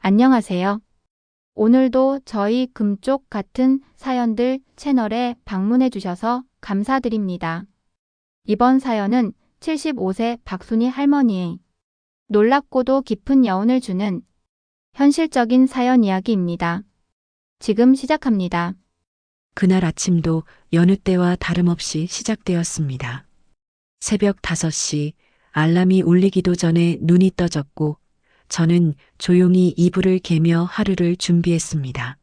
안녕하세요. 오늘도 저희 금쪽 같은 사연들 채널에 방문해 주셔서 감사드립니다. 이번 사연은 75세 박순희 할머니의 놀랍고도 깊은 여운을 주는 현실적인 사연 이야기입니다. 지금 시작합니다. 그날 아침도 여느 때와 다름없이 시작되었습니다. 새벽 5시 알람이 울리기도 전에 눈이 떠졌고 저는 조용히 이불을 개며 하루를 준비했습니다.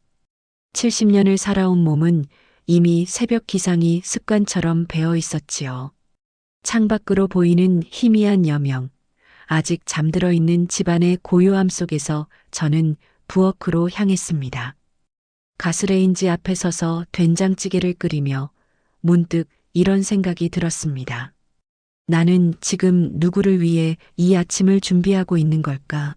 70년을 살아온 몸은 이미 새벽 기상이 습관처럼 배어 있었지요. 창밖으로 보이는 희미한 여명, 아직 잠들어 있는 집안의 고요함 속에서 저는 부엌으로 향했습니다. 가스레인지 앞에 서서 된장찌개를 끓이며 문득 이런 생각이 들었습니다. 나는 지금 누구를 위해 이 아침을 준비하고 있는 걸까?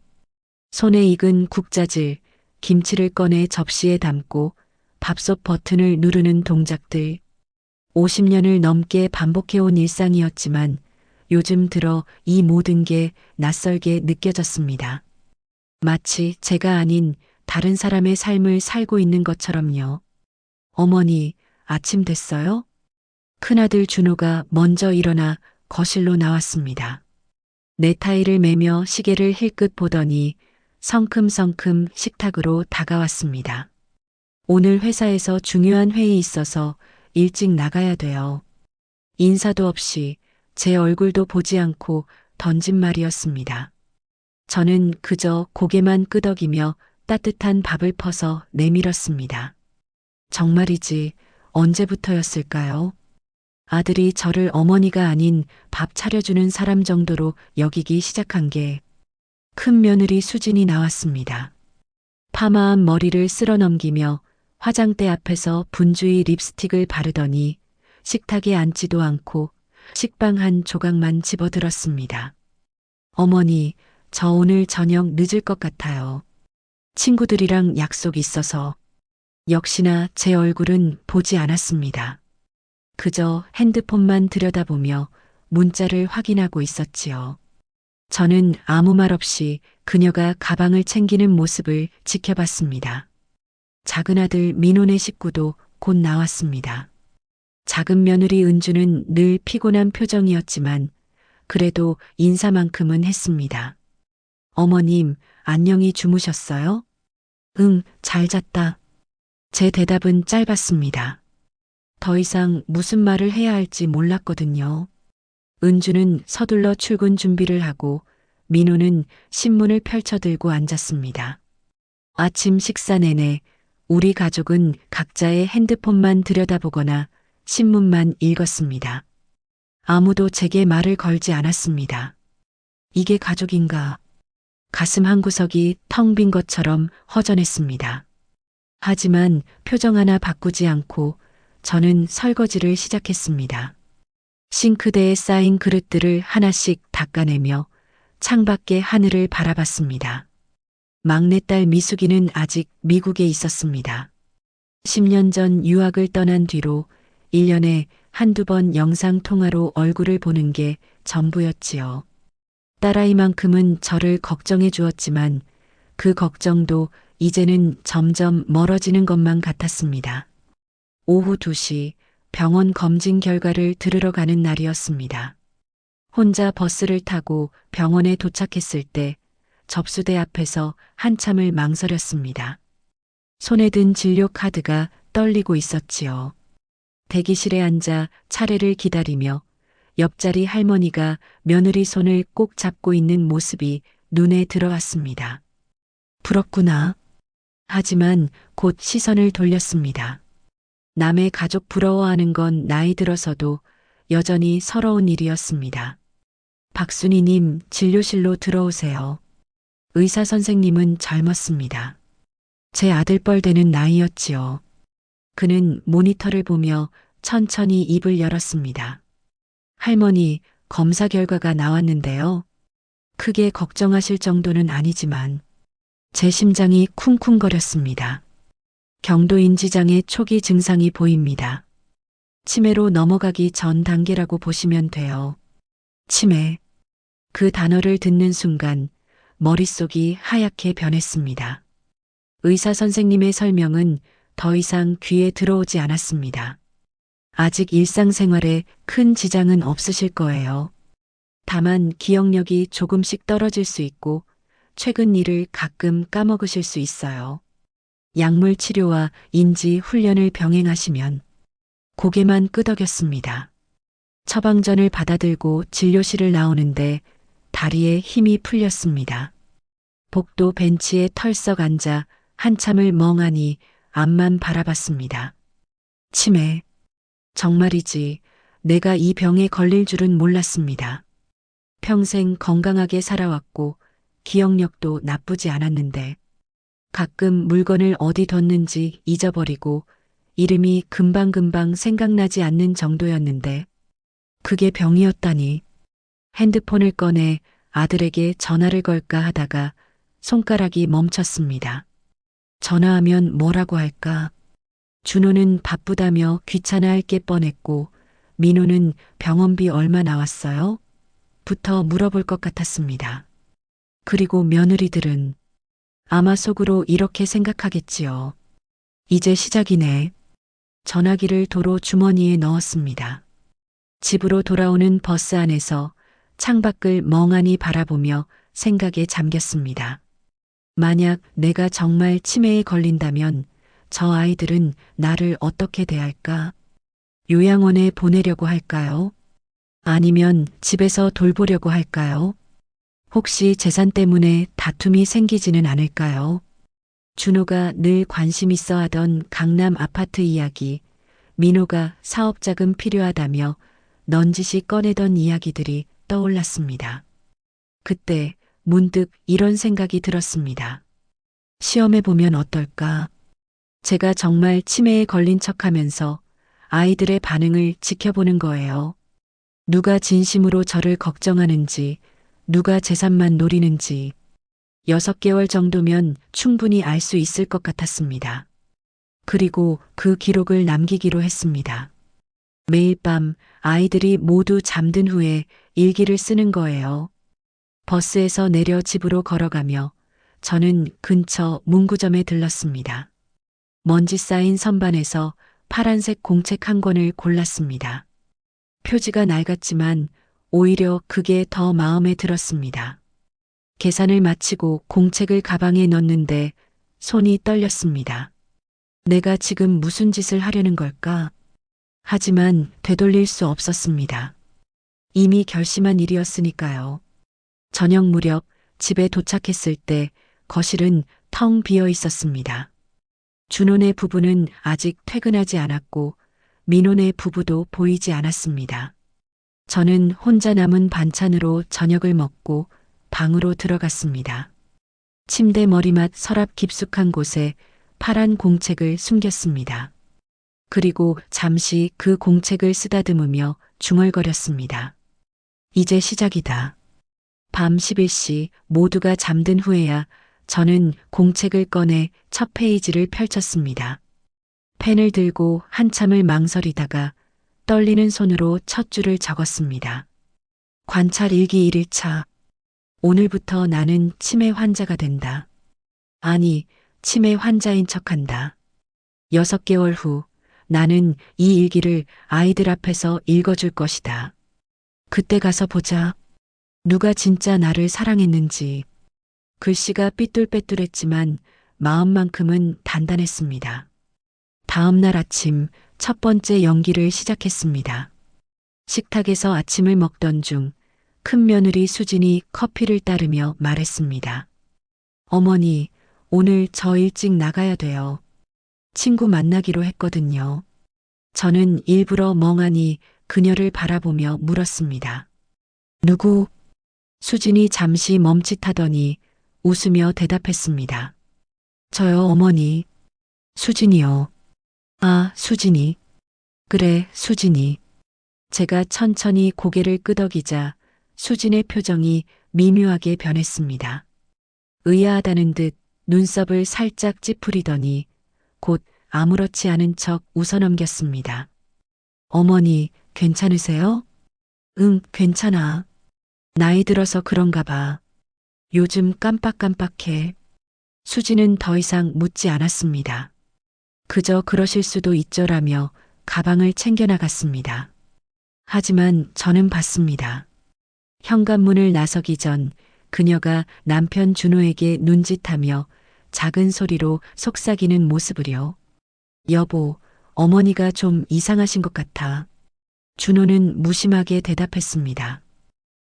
손에 익은 국자질, 김치를 꺼내 접시에 담고 밥솥 버튼을 누르는 동작들. 50년을 넘게 반복해온 일상이었지만 요즘 들어 이 모든 게 낯설게 느껴졌습니다. 마치 제가 아닌 다른 사람의 삶을 살고 있는 것처럼요. 어머니, 아침 됐어요? 큰아들 준호가 먼저 일어나 거실로 나왔습니다. 넥타이를 매며 시계를 힐끗 보더니 성큼성큼 식탁으로 다가왔습니다. 오늘 회사에서 중요한 회의 있어서 일찍 나가야 돼요. 인사도 없이 제 얼굴도 보지 않고 던진 말이었습니다. 저는 그저 고개만 끄덕이며 따뜻한 밥을 퍼서 내밀었습니다. 정말이지 언제부터였을까요? 아들이 저를 어머니가 아닌 밥 차려주는 사람 정도로 여기기 시작한 게 큰 며느리 수진이 나왔습니다. 파마한 머리를 쓸어 넘기며 화장대 앞에서 분주히 립스틱을 바르더니 식탁에 앉지도 않고 식빵 한 조각만 집어들었습니다. 어머니, 저 오늘 저녁 늦을 것 같아요. 친구들이랑 약속 있어서. 역시나 제 얼굴은 보지 않았습니다. 그저 핸드폰만 들여다보며 문자를 확인하고 있었지요. 저는 아무 말 없이 그녀가 가방을 챙기는 모습을 지켜봤습니다. 작은 아들 민호네 식구도 곧 나왔습니다. 작은 며느리 은주는 늘 피곤한 표정이었지만 그래도 인사만큼은 했습니다. 어머님, 안녕히 주무셨어요? 응, 잘 잤다. 제 대답은 짧았습니다. 더 이상 무슨 말을 해야 할지 몰랐거든요. 은주는 서둘러 출근 준비를 하고 민호는 신문을 펼쳐들고 앉았습니다. 아침 식사 내내 우리 가족은 각자의 핸드폰만 들여다보거나 신문만 읽었습니다. 아무도 제게 말을 걸지 않았습니다. 이게 가족인가? 가슴 한구석이 텅 빈 것처럼 허전했습니다. 하지만 표정 하나 바꾸지 않고 저는 설거지를 시작했습니다. 싱크대에 쌓인 그릇들을 하나씩 닦아내며 창밖의 하늘을 바라봤습니다. 막내딸 미숙이는 아직 미국에 있었습니다. 10년 전 유학을 떠난 뒤로 1년에 한두 번 영상통화로 얼굴을 보는 게 전부였지요. 딸아이만큼은 저를 걱정해 주었지만 그 걱정도 이제는 점점 멀어지는 것만 같았습니다. 오후 2시 병원 검진 결과를 들으러 가는 날이었습니다. 혼자 버스를 타고 병원에 도착했을 때 접수대 앞에서 한참을 망설였습니다. 손에 든 진료 카드가 떨리고 있었지요. 대기실에 앉아 차례를 기다리며 옆자리 할머니가 며느리 손을 꼭 잡고 있는 모습이 눈에 들어왔습니다. 부럽구나. 하지만 곧 시선을 돌렸습니다. 남의 가족 부러워하는 건 나이 들어서도 여전히 서러운 일이었습니다. 박순희님, 진료실로 들어오세요. 의사 선생님은 젊었습니다. 제 아들뻘 되는 나이였지요. 그는 모니터를 보며 천천히 입을 열었습니다. 할머니, 검사 결과가 나왔는데요. 크게 걱정하실 정도는 아니지만 제 심장이 쿵쿵거렸습니다. 경도인지장의 초기 증상이 보입니다. 치매로 넘어가기 전 단계라고 보시면 돼요. 치매. 그 단어를 듣는 순간 머릿속이 하얗게 변했습니다. 의사 선생님의 설명은 더 이상 귀에 들어오지 않았습니다. 아직 일상생활에 큰 지장은 없으실 거예요. 다만 기억력이 조금씩 떨어질 수 있고 최근 일을 가끔 까먹으실 수 있어요. 약물 치료와 인지 훈련을 병행하시면 고개만 끄덕였습니다. 처방전을 받아들고 진료실을 나오는데 다리에 힘이 풀렸습니다. 복도 벤치에 털썩 앉아 한참을 멍하니 앞만 바라봤습니다. 치매. 정말이지 내가 이 병에 걸릴 줄은 몰랐습니다. 평생 건강하게 살아왔고 기억력도 나쁘지 않았는데 가끔 물건을 어디 뒀는지 잊어버리고 이름이 금방금방 생각나지 않는 정도였는데 그게 병이었다니. 핸드폰을 꺼내 아들에게 전화를 걸까 하다가 손가락이 멈췄습니다. 전화하면 뭐라고 할까? 준호는 바쁘다며 귀찮아할 게 뻔했고 민호는 병원비 얼마 나왔어요? 부터 물어볼 것 같았습니다. 그리고 며느리들은 아마 속으로 이렇게 생각하겠지요. 이제 시작이네. 전화기를 도로 주머니에 넣었습니다. 집으로 돌아오는 버스 안에서 창밖을 멍하니 바라보며 생각에 잠겼습니다. 만약 내가 정말 치매에 걸린다면 저 아이들은 나를 어떻게 대할까? 요양원에 보내려고 할까요? 아니면 집에서 돌보려고 할까요? 혹시 재산 때문에 다툼이 생기지는 않을까요? 준호가 늘 관심 있어 하던 강남 아파트 이야기, 민호가 사업 자금 필요하다며 넌지시 꺼내던 이야기들이 떠올랐습니다. 그때 문득 이런 생각이 들었습니다. 시험해보면 어떨까? 제가 정말 치매에 걸린 척하면서 아이들의 반응을 지켜보는 거예요. 누가 진심으로 저를 걱정하는지, 누가 재산만 노리는지 6개월 정도면 충분히 알 수 있을 것 같았습니다. 그리고 그 기록을 남기기로 했습니다. 매일 밤 아이들이 모두 잠든 후에 일기를 쓰는 거예요. 버스에서 내려 집으로 걸어가며 저는 근처 문구점에 들렀습니다. 먼지 쌓인 선반에서 파란색 공책 한 권을 골랐습니다. 표지가 낡았지만 오히려 그게 더 마음에 들었습니다. 계산을 마치고 공책을 가방에 넣는데 손이 떨렸습니다. 내가 지금 무슨 짓을 하려는 걸까? 하지만 되돌릴 수 없었습니다. 이미 결심한 일이었으니까요. 저녁 무렵 집에 도착했을 때 거실은 텅 비어 있었습니다. 준호네 부부는 아직 퇴근하지 않았고 민호네 부부도 보이지 않았습니다. 저는 혼자 남은 반찬으로 저녁을 먹고 방으로 들어갔습니다. 침대 머리맡 서랍 깊숙한 곳에 파란 공책을 숨겼습니다. 그리고 잠시 그 공책을 쓰다듬으며 중얼거렸습니다. 이제 시작이다. 밤 11시 모두가 잠든 후에야 저는 공책을 꺼내 첫 페이지를 펼쳤습니다. 펜을 들고 한참을 망설이다가 떨리는 손으로 첫 줄을 적었습니다. 관찰 일기 1일차. 오늘부터 나는 치매 환자가 된다. 아니, 치매 환자인 척한다. 6개월 후 나는 이 일기를 아이들 앞에서 읽어줄 것이다. 그때 가서 보자. 누가 진짜 나를 사랑했는지. 글씨가 삐뚤빼뚤했지만 마음만큼은 단단했습니다. 다음 날 아침 첫 번째 연기를 시작했습니다. 식탁에서 아침을 먹던 중 큰 며느리 수진이 커피를 따르며 말했습니다. 어머니, 오늘 저 일찍 나가야 돼요. 친구 만나기로 했거든요. 저는 일부러 멍하니 그녀를 바라보며 물었습니다. 누구? 수진이 잠시 멈칫하더니 웃으며 대답했습니다. 저요, 어머니. 수진이요. 아, 수진이. 그래, 수진이. 제가 천천히 고개를 끄덕이자 수진의 표정이 미묘하게 변했습니다. 의아하다는 듯 눈썹을 살짝 찌푸리더니 곧 아무렇지 않은 척 웃어넘겼습니다. 어머니, 괜찮으세요? 응, 괜찮아. 나이 들어서 그런가 봐. 요즘 깜빡깜빡해. 수지는 더 이상 묻지 않았습니다. 그저 그러실 수도 있죠라며 가방을 챙겨 나갔습니다. 하지만 저는 봤습니다. 현관문을 나서기 전 그녀가 남편 준호에게 눈짓하며 작은 소리로 속삭이는 모습을요. 여보, 어머니가 좀 이상하신 것 같아. 준호는 무심하게 대답했습니다.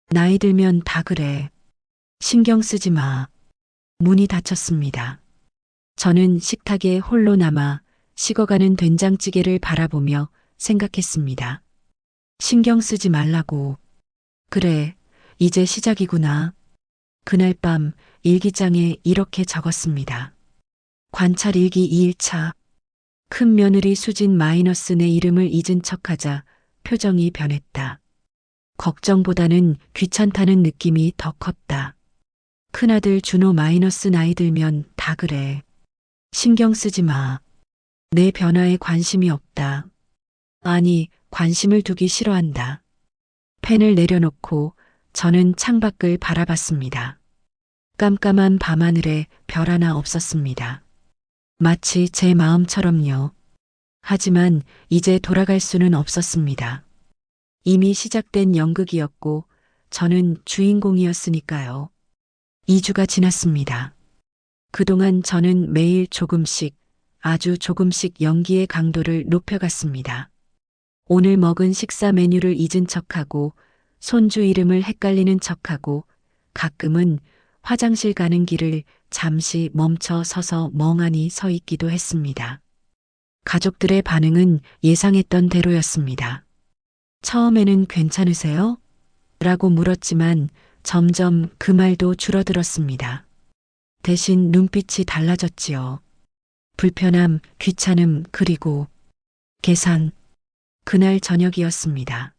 나이 들면 다 그래. 신경 쓰지 마. 문이 닫혔습니다. 저는 식탁에 홀로 남아 식어가는 된장찌개를 바라보며 생각했습니다. 신경 쓰지 말라고. 그래, 이제 시작이구나. 그날 밤 일기장에 이렇게 적었습니다. 관찰 일기 2일차. 큰 며느리 수진 마이너스 내 이름을 잊은 척하자 표정이 변했다. 걱정보다는 귀찮다는 느낌이 더 컸다. 큰아들 준호 마이너스 나이 들면 다 그래. 신경 쓰지 마. 내 변화에 관심이 없다. 아니, 관심을 두기 싫어한다. 펜을 내려놓고 저는 창밖을 바라봤습니다. 깜깜한 밤하늘에 별 하나 없었습니다. 마치 제 마음처럼요. 하지만 이제 돌아갈 수는 없었습니다. 이미 시작된 연극이었고 저는 주인공이었으니까요. 2주가 지났습니다. 그동안 저는 매일 조금씩, 아주 조금씩 연기의 강도를 높여갔습니다. 오늘 먹은 식사 메뉴를 잊은 척하고, 손주 이름을 헷갈리는 척하고, 가끔은 화장실 가는 길을 잠시 멈춰 서서 멍하니 서 있기도 했습니다. 가족들의 반응은 예상했던 대로였습니다. 처음에는 괜찮으세요? 라고 물었지만 점점 그 말도 줄어들었습니다. 대신 눈빛이 달라졌지요. 불편함, 귀찮음, 그리고 계산. 그날 저녁이었습니다.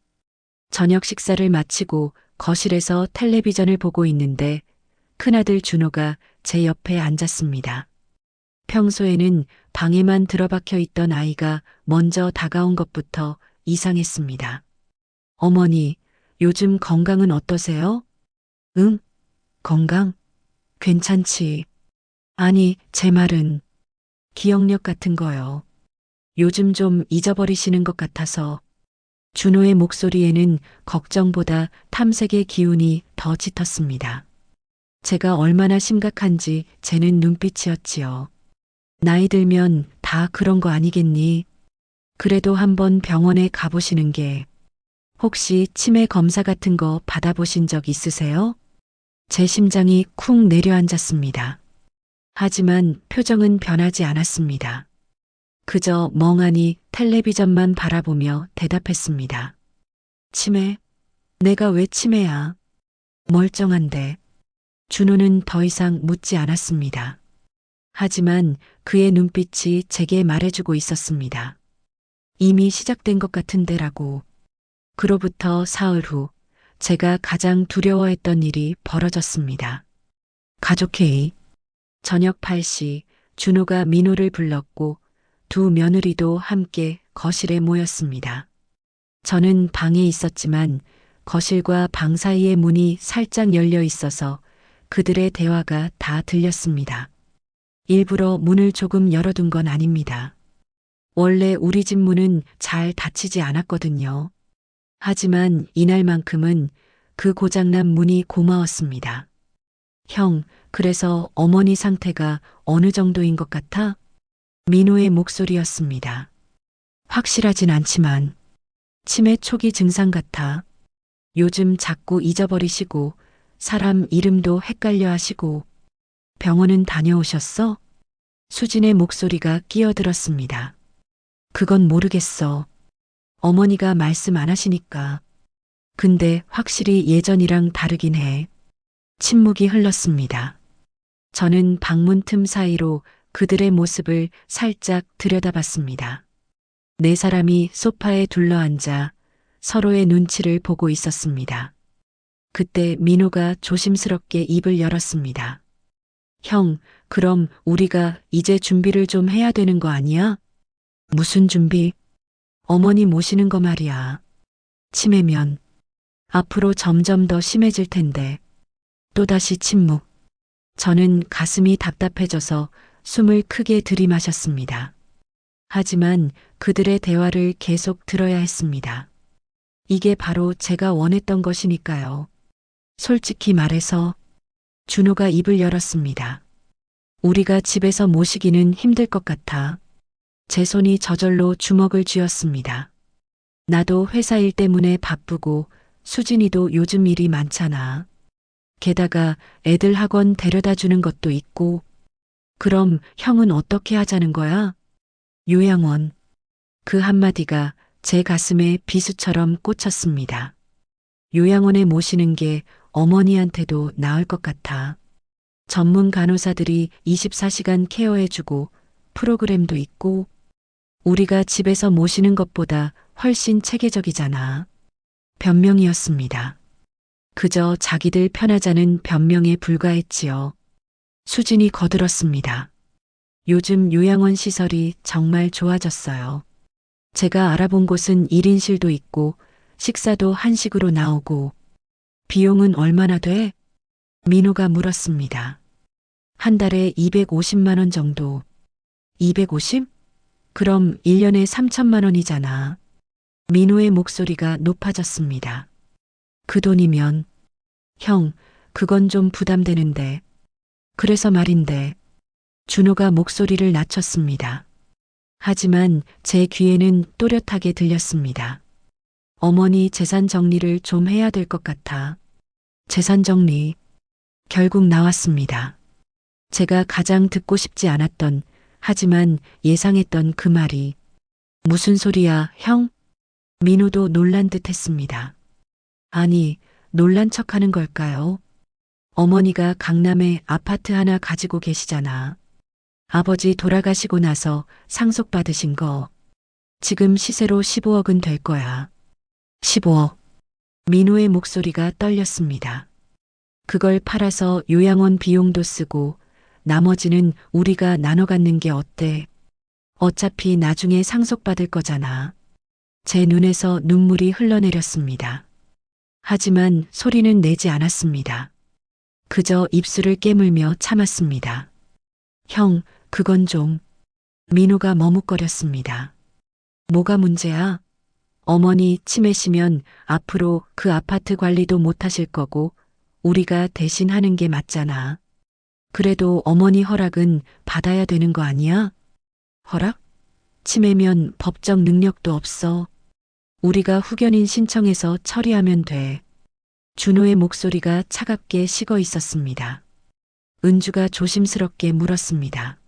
저녁 식사를 마치고 거실에서 텔레비전을 보고 있는데 큰아들 준호가 제 옆에 앉았습니다. 평소에는 방에만 들어박혀 있던 아이가 먼저 다가온 것부터 이상했습니다. 어머니, 요즘 건강은 어떠세요? 응? 건강? 괜찮지. 아니, 제 말은 기억력 같은 거요. 요즘 좀 잊어버리시는 것 같아서. 준호의 목소리에는 걱정보다 탐색의 기운이 더 짙었습니다. 제가 얼마나 심각한지 재는 눈빛이었지요. 나이 들면 다 그런 거 아니겠니? 그래도 한번 병원에 가보시는 게. 혹시 치매 검사 같은 거 받아보신 적 있으세요? 제 심장이 쿵 내려앉았습니다. 하지만 표정은 변하지 않았습니다. 그저 멍하니 텔레비전만 바라보며 대답했습니다. 치매? 내가 왜 치매야? 멀쩡한데. 준호는 더 이상 묻지 않았습니다. 하지만 그의 눈빛이 제게 말해주고 있었습니다. 이미 시작된 것 같은데라고. 그로부터 사흘 후 제가 가장 두려워했던 일이 벌어졌습니다. 가족회의. 저녁 8시 준호가 민호를 불렀고 두 며느리도 함께 거실에 모였습니다. 저는 방에 있었지만 거실과 방 사이의 문이 살짝 열려 있어서 그들의 대화가 다 들렸습니다. 일부러 문을 조금 열어둔 건 아닙니다. 원래 우리 집 문은 잘 닫히지 않았거든요. 하지만 이날만큼은 그 고장난 문이 고마웠습니다. 형, 그래서 어머니 상태가 어느 정도인 것 같아? 민호의 목소리였습니다. 확실하진 않지만 치매 초기 증상 같아. 요즘 자꾸 잊어버리시고 사람 이름도 헷갈려 하시고. 병원은 다녀오셨어? 수진의 목소리가 끼어들었습니다. 그건 모르겠어. 어머니가 말씀 안 하시니까. 근데 확실히 예전이랑 다르긴 해. 침묵이 흘렀습니다. 저는 방문 틈 사이로 그들의 모습을 살짝 들여다봤습니다. 네 사람이 소파에 둘러앉아 서로의 눈치를 보고 있었습니다. 그때 민호가 조심스럽게 입을 열었습니다. 형, 그럼 우리가 이제 준비를 좀 해야 되는 거 아니야? 무슨 준비? 어머니 모시는 거 말이야. 치매면 앞으로 점점 더 심해질 텐데. 또다시 침묵. 저는 가슴이 답답해져서 숨을 크게 들이마셨습니다. 하지만 그들의 대화를 계속 들어야 했습니다. 이게 바로 제가 원했던 것이니까요. 솔직히 말해서 준호가 입을 열었습니다. 우리가 집에서 모시기는 힘들 것 같아. 제 손이 저절로 주먹을 쥐었습니다. 나도 회사 일 때문에 바쁘고 수진이도 요즘 일이 많잖아. 게다가 애들 학원 데려다 주는 것도 있고. 그럼 형은 어떻게 하자는 거야? 요양원. 그 한마디가 제 가슴에 비수처럼 꽂혔습니다. 요양원에 모시는 게 어머니한테도 나을 것 같아. 전문 간호사들이 24시간 케어해주고 프로그램도 있고 우리가 집에서 모시는 것보다 훨씬 체계적이잖아. 변명이었습니다. 그저 자기들 편하자는 변명에 불과했지요. 수진이 거들었습니다. 요즘 요양원 시설이 정말 좋아졌어요. 제가 알아본 곳은 1인실도 있고 식사도 한식으로 나오고 비용은 얼마나 돼? 민호가 물었습니다. 한 달에 250만 원 정도. 250? 그럼 1년에 3천만 원이잖아. 민호의 목소리가 높아졌습니다. 그 돈이면 형, 그건 좀 부담되는데. 그래서 말인데. 준호가 목소리를 낮췄습니다. 하지만 제 귀에는 또렷하게 들렸습니다. 어머니 재산 정리를 좀 해야 될 것 같아. 재산 정리. 결국 나왔습니다. 제가 가장 듣고 싶지 않았던 하지만 예상했던 그 말이 무슨 소리야, 형? 민호도 놀란 듯 했습니다. 아니, 놀란 척 하는 걸까요? 어머니가 강남에 아파트 하나 가지고 계시잖아. 아버지 돌아가시고 나서 상속받으신 거. 지금 시세로 15억은 될 거야. 15억. 민호의 목소리가 떨렸습니다. 그걸 팔아서 요양원 비용도 쓰고 나머지는 우리가 나눠 갖는 게 어때? 어차피 나중에 상속받을 거잖아. 제 눈에서 눈물이 흘러내렸습니다. 하지만 소리는 내지 않았습니다. 그저 입술을 깨물며 참았습니다. 형, 그건 좀. 민호가 머뭇거렸습니다. 뭐가 문제야? 어머니 치매시면 앞으로 그 아파트 관리도 못 하실 거고 우리가 대신 하는 게 맞잖아. 그래도 어머니 허락은 받아야 되는 거 아니야? 허락? 치매면 법적 능력도 없어. 우리가 후견인 신청해서 처리하면 돼. 준호의 목소리가 차갑게 식어 있었습니다. 은주가 조심스럽게 물었습니다.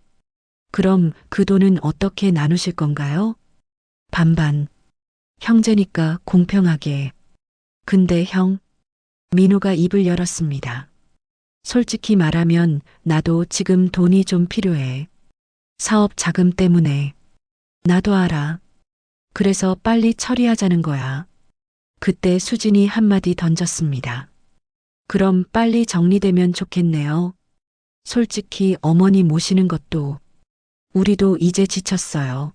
그럼 그 돈은 어떻게 나누실 건가요? 반반. 형제니까 공평하게. 근데 형, 민호가 입을 열었습니다. 솔직히 말하면 나도 지금 돈이 좀 필요해. 사업 자금 때문에. 나도 알아. 그래서 빨리 처리하자는 거야. 그때 수진이 한마디 던졌습니다. 그럼 빨리 정리되면 좋겠네요. 솔직히 어머니 모시는 것도 우리도 이제 지쳤어요.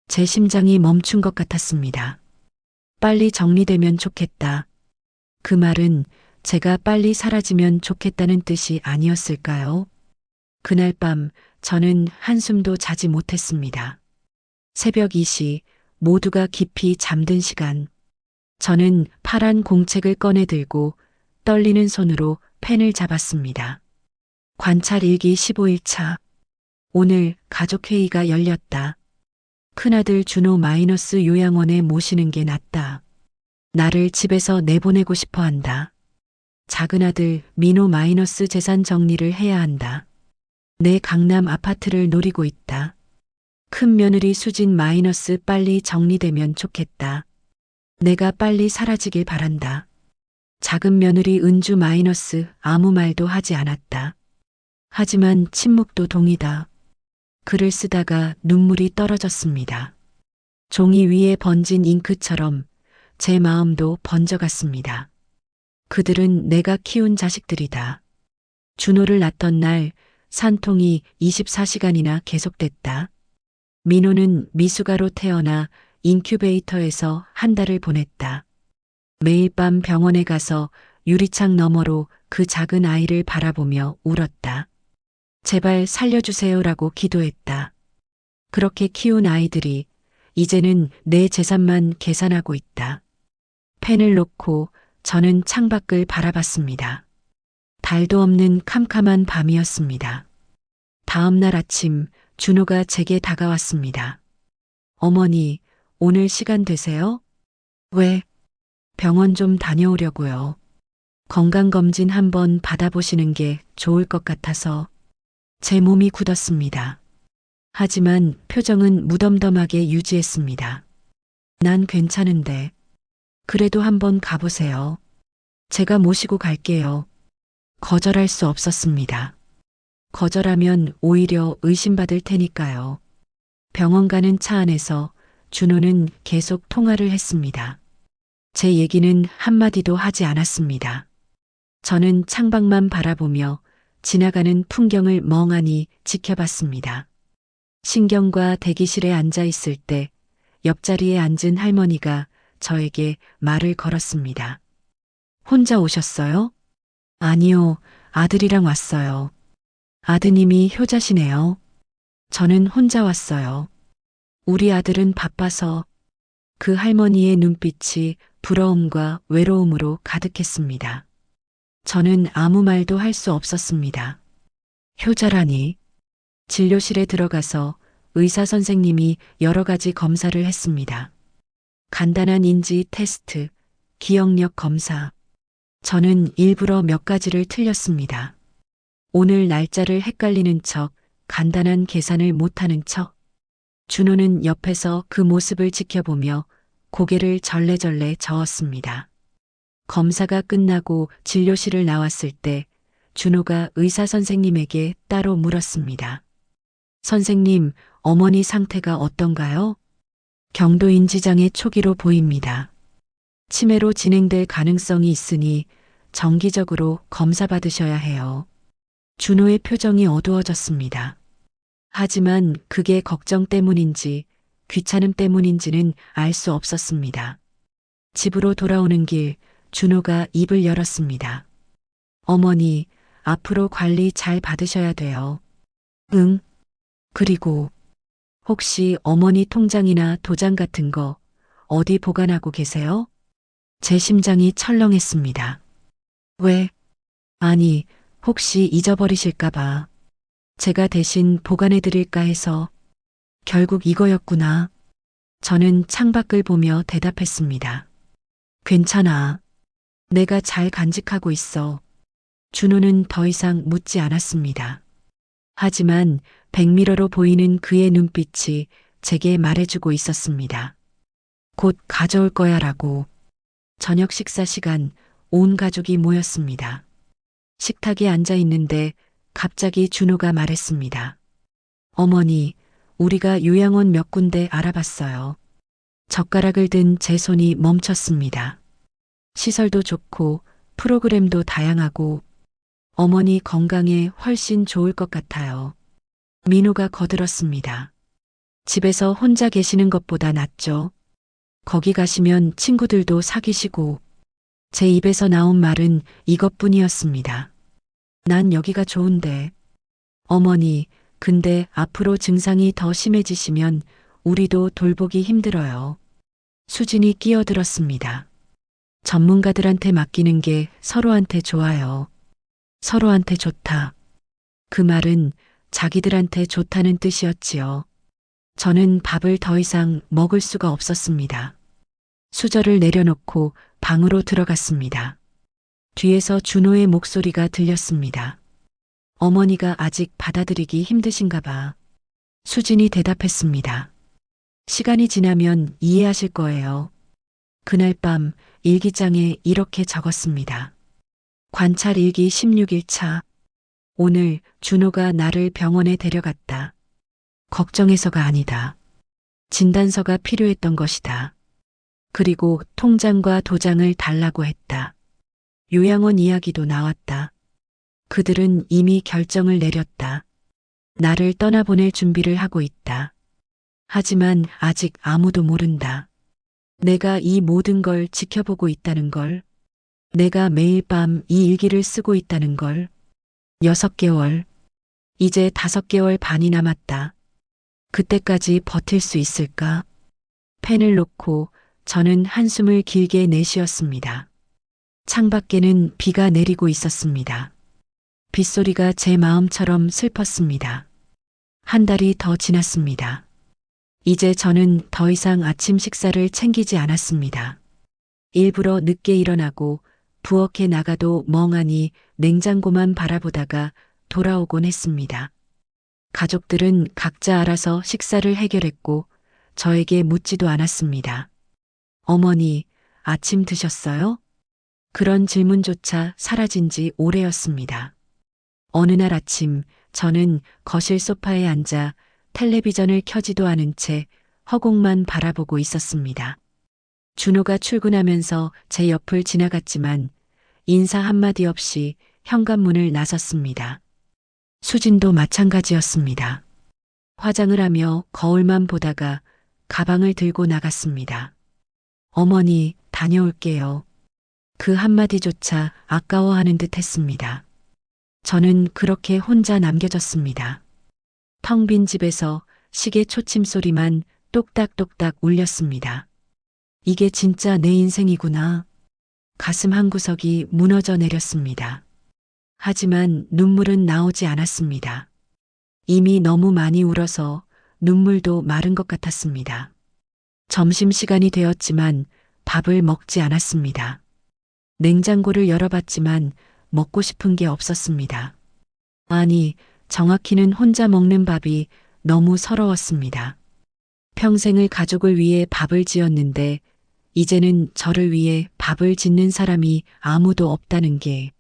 제 심장이 멈춘 것 같았습니다. 빨리 정리되면 좋겠다. 그 말은 제가 빨리 사라지면 좋겠다는 뜻이 아니었을까요? 그날 밤 저는 한숨도 자지 못했습니다. 새벽 2시 모두가 깊이 잠든 시간. 저는 파란 공책을 꺼내 들고 떨리는 손으로 펜을 잡았습니다. 관찰 일기 15일차. 오늘 가족회의가 열렸다. 큰아들 준호 마이너스 요양원에 모시는 게 낫다. 나를 집에서 내보내고 싶어 한다. 작은아들 민호 마이너스 재산 정리를 해야 한다. 내 강남 아파트를 노리고 있다. 큰 며느리 수진 마이너스 빨리 정리되면 좋겠다. 내가 빨리 사라지길 바란다. 작은 며느리 은주 마이너스 아무 말도 하지 않았다. 하지만 침묵도 동이다. 글을 쓰다가 눈물이 떨어졌습니다. 종이 위에 번진 잉크처럼 제 마음도 번져갔습니다. 그들은 내가 키운 자식들이다. 준호를 낳던 날 산통이 24시간이나 계속됐다. 민호는 미숙아로 태어나 인큐베이터에서 한 달을 보냈다. 매일 밤 병원에 가서 유리창 너머로 그 작은 아이를 바라보며 울었다. 제발 살려주세요라고 기도했다. 그렇게 키운 아이들이 이제는 내 재산만 계산하고 있다. 펜을 놓고 저는 창밖을 바라봤습니다. 달도 없는 캄캄한 밤이었습니다. 다음 날 아침 준호가 제게 다가왔습니다. 어머니, 오늘 시간 되세요? 왜? 병원 좀 다녀오려고요. 건강검진 한번 받아보시는 게 좋을 것 같아서. 제 몸이 굳었습니다. 하지만 표정은 무덤덤하게 유지했습니다. 난 괜찮은데. 그래도 한번 가보세요. 제가 모시고 갈게요. 거절할 수 없었습니다. 거절하면 오히려 의심받을 테니까요. 병원 가는 차 안에서 준호는 계속 통화를 했습니다. 제 얘기는 한마디도 하지 않았습니다. 저는 창밖만 바라보며 지나가는 풍경을 멍하니 지켜봤습니다. 신경과 대기실에 앉아 있을 때 옆자리에 앉은 할머니가 저에게 말을 걸었습니다. 혼자 오셨어요? 아니요, 아들이랑 왔어요. 아드님이 효자시네요. 저는 혼자 왔어요. 우리 아들은 바빠서. 그 할머니의 눈빛이 부러움과 외로움으로 가득했습니다. 저는 아무 말도 할 수 없었습니다. 효자라니. 진료실에 들어가서 의사 선생님이 여러 가지 검사를 했습니다. 간단한 인지 테스트, 기억력 검사. 저는 일부러 몇 가지를 틀렸습니다. 오늘 날짜를 헷갈리는 척, 간단한 계산을 못하는 척. 준호는 옆에서 그 모습을 지켜보며 고개를 절레절레 저었습니다. 검사가 끝나고 진료실을 나왔을 때 준호가 의사 선생님에게 따로 물었습니다. 선생님, 어머니 상태가 어떤가요? 경도인지장애 초기로 보입니다. 치매로 진행될 가능성이 있으니 정기적으로 검사 받으셔야 해요. 준호의 표정이 어두워졌습니다. 하지만 그게 걱정 때문인지 귀찮음 때문인지는 알 수 없었습니다. 집으로 돌아오는 길 준호가 입을 열었습니다. 어머니, 앞으로 관리 잘 받으셔야 돼요. 응. 그리고 혹시 어머니 통장이나 도장 같은 거 어디 보관하고 계세요? 제 심장이 철렁했습니다. 왜? 아니, 혹시 잊어버리실까봐. 제가 대신 보관해 드릴까 해서. 결국 이거였구나. 저는 창밖을 보며 대답했습니다. 괜찮아. 내가 잘 간직하고 있어. 준호는 더 이상 묻지 않았습니다. 하지만 백미러로 보이는 그의 눈빛이 제게 말해주고 있었습니다. 곧 가져올 거야 라고. 저녁 식사 시간 온 가족이 모였습니다. 식탁에 앉아 있는데 갑자기 준호가 말했습니다. 어머니, 우리가 요양원 몇 군데 알아봤어요. 젓가락을 든 제 손이 멈췄습니다. 시설도 좋고 프로그램도 다양하고 어머니 건강에 훨씬 좋을 것 같아요. 민호가 거들었습니다. 집에서 혼자 계시는 것보다 낫죠. 거기 가시면 친구들도 사귀시고. 제 입에서 나온 말은 이것뿐이었습니다. 난 여기가 좋은데. 어머니, 근데 앞으로 증상이 더 심해지시면 우리도 돌보기 힘들어요. 수진이 끼어들었습니다. 전문가들한테 맡기는 게 서로한테 좋아요. 서로한테 좋다. 그 말은 자기들한테 좋다는 뜻이었지요. 저는 밥을 더 이상 먹을 수가 없었습니다. 수저를 내려놓고 방으로 들어갔습니다. 뒤에서 준호의 목소리가 들렸습니다. 어머니가 아직 받아들이기 힘드신가 봐. 수진이 대답했습니다. 시간이 지나면 이해하실 거예요. 그날 밤 일기장에 이렇게 적었습니다. 관찰 일기 16일차. 오늘 준호가 나를 병원에 데려갔다. 걱정해서가 아니다. 진단서가 필요했던 것이다. 그리고 통장과 도장을 달라고 했다. 요양원 이야기도 나왔다. 그들은 이미 결정을 내렸다. 나를 떠나보낼 준비를 하고 있다. 하지만 아직 아무도 모른다. 내가 이 모든 걸 지켜보고 있다는 걸. 내가 매일 밤 이 일기를 쓰고 있다는 걸. 6개월. 이제 5개월 반이 남았다. 그때까지 버틸 수 있을까? 펜을 놓고 저는 한숨을 길게 내쉬었습니다. 창밖에는 비가 내리고 있었습니다. 빗소리가 제 마음처럼 슬펐습니다. 한 달이 더 지났습니다. 이제 저는 더 이상 아침 식사를 챙기지 않았습니다. 일부러 늦게 일어나고 부엌에 나가도 멍하니 냉장고만 바라보다가 돌아오곤 했습니다. 가족들은 각자 알아서 식사를 해결했고 저에게 묻지도 않았습니다. 어머니, 아침 드셨어요? 그런 질문조차 사라진 지 오래였습니다. 어느 날 아침 저는 거실 소파에 앉아 텔레비전을 켜지도 않은 채 허공만 바라보고 있었습니다. 준호가 출근하면서 제 옆을 지나갔지만 인사 한마디 없이 현관문을 나섰습니다. 수진도 마찬가지였습니다. 화장을 하며 거울만 보다가 가방을 들고 나갔습니다. 어머니, 다녀올게요. 그 한마디조차 아까워하는 듯 했습니다. 저는 그렇게 혼자 남겨졌습니다. 텅 빈 집에서 시계 초침 소리만 똑딱똑딱 울렸습니다. 이게 진짜 내 인생이구나. 가슴 한구석이 무너져 내렸습니다. 하지만 눈물은 나오지 않았습니다. 이미 너무 많이 울어서 눈물도 마른 것 같았습니다. 점심시간이 되었지만 밥을 먹지 않았습니다. 냉장고를 열어봤지만 먹고 싶은 게 없었습니다. 아니, 정확히는 혼자 먹는 밥이 너무 서러웠습니다. 평생을 가족을 위해 밥을 지었는데 이제는 저를 위해 밥을 짓는 사람이 아무도 없다는 게.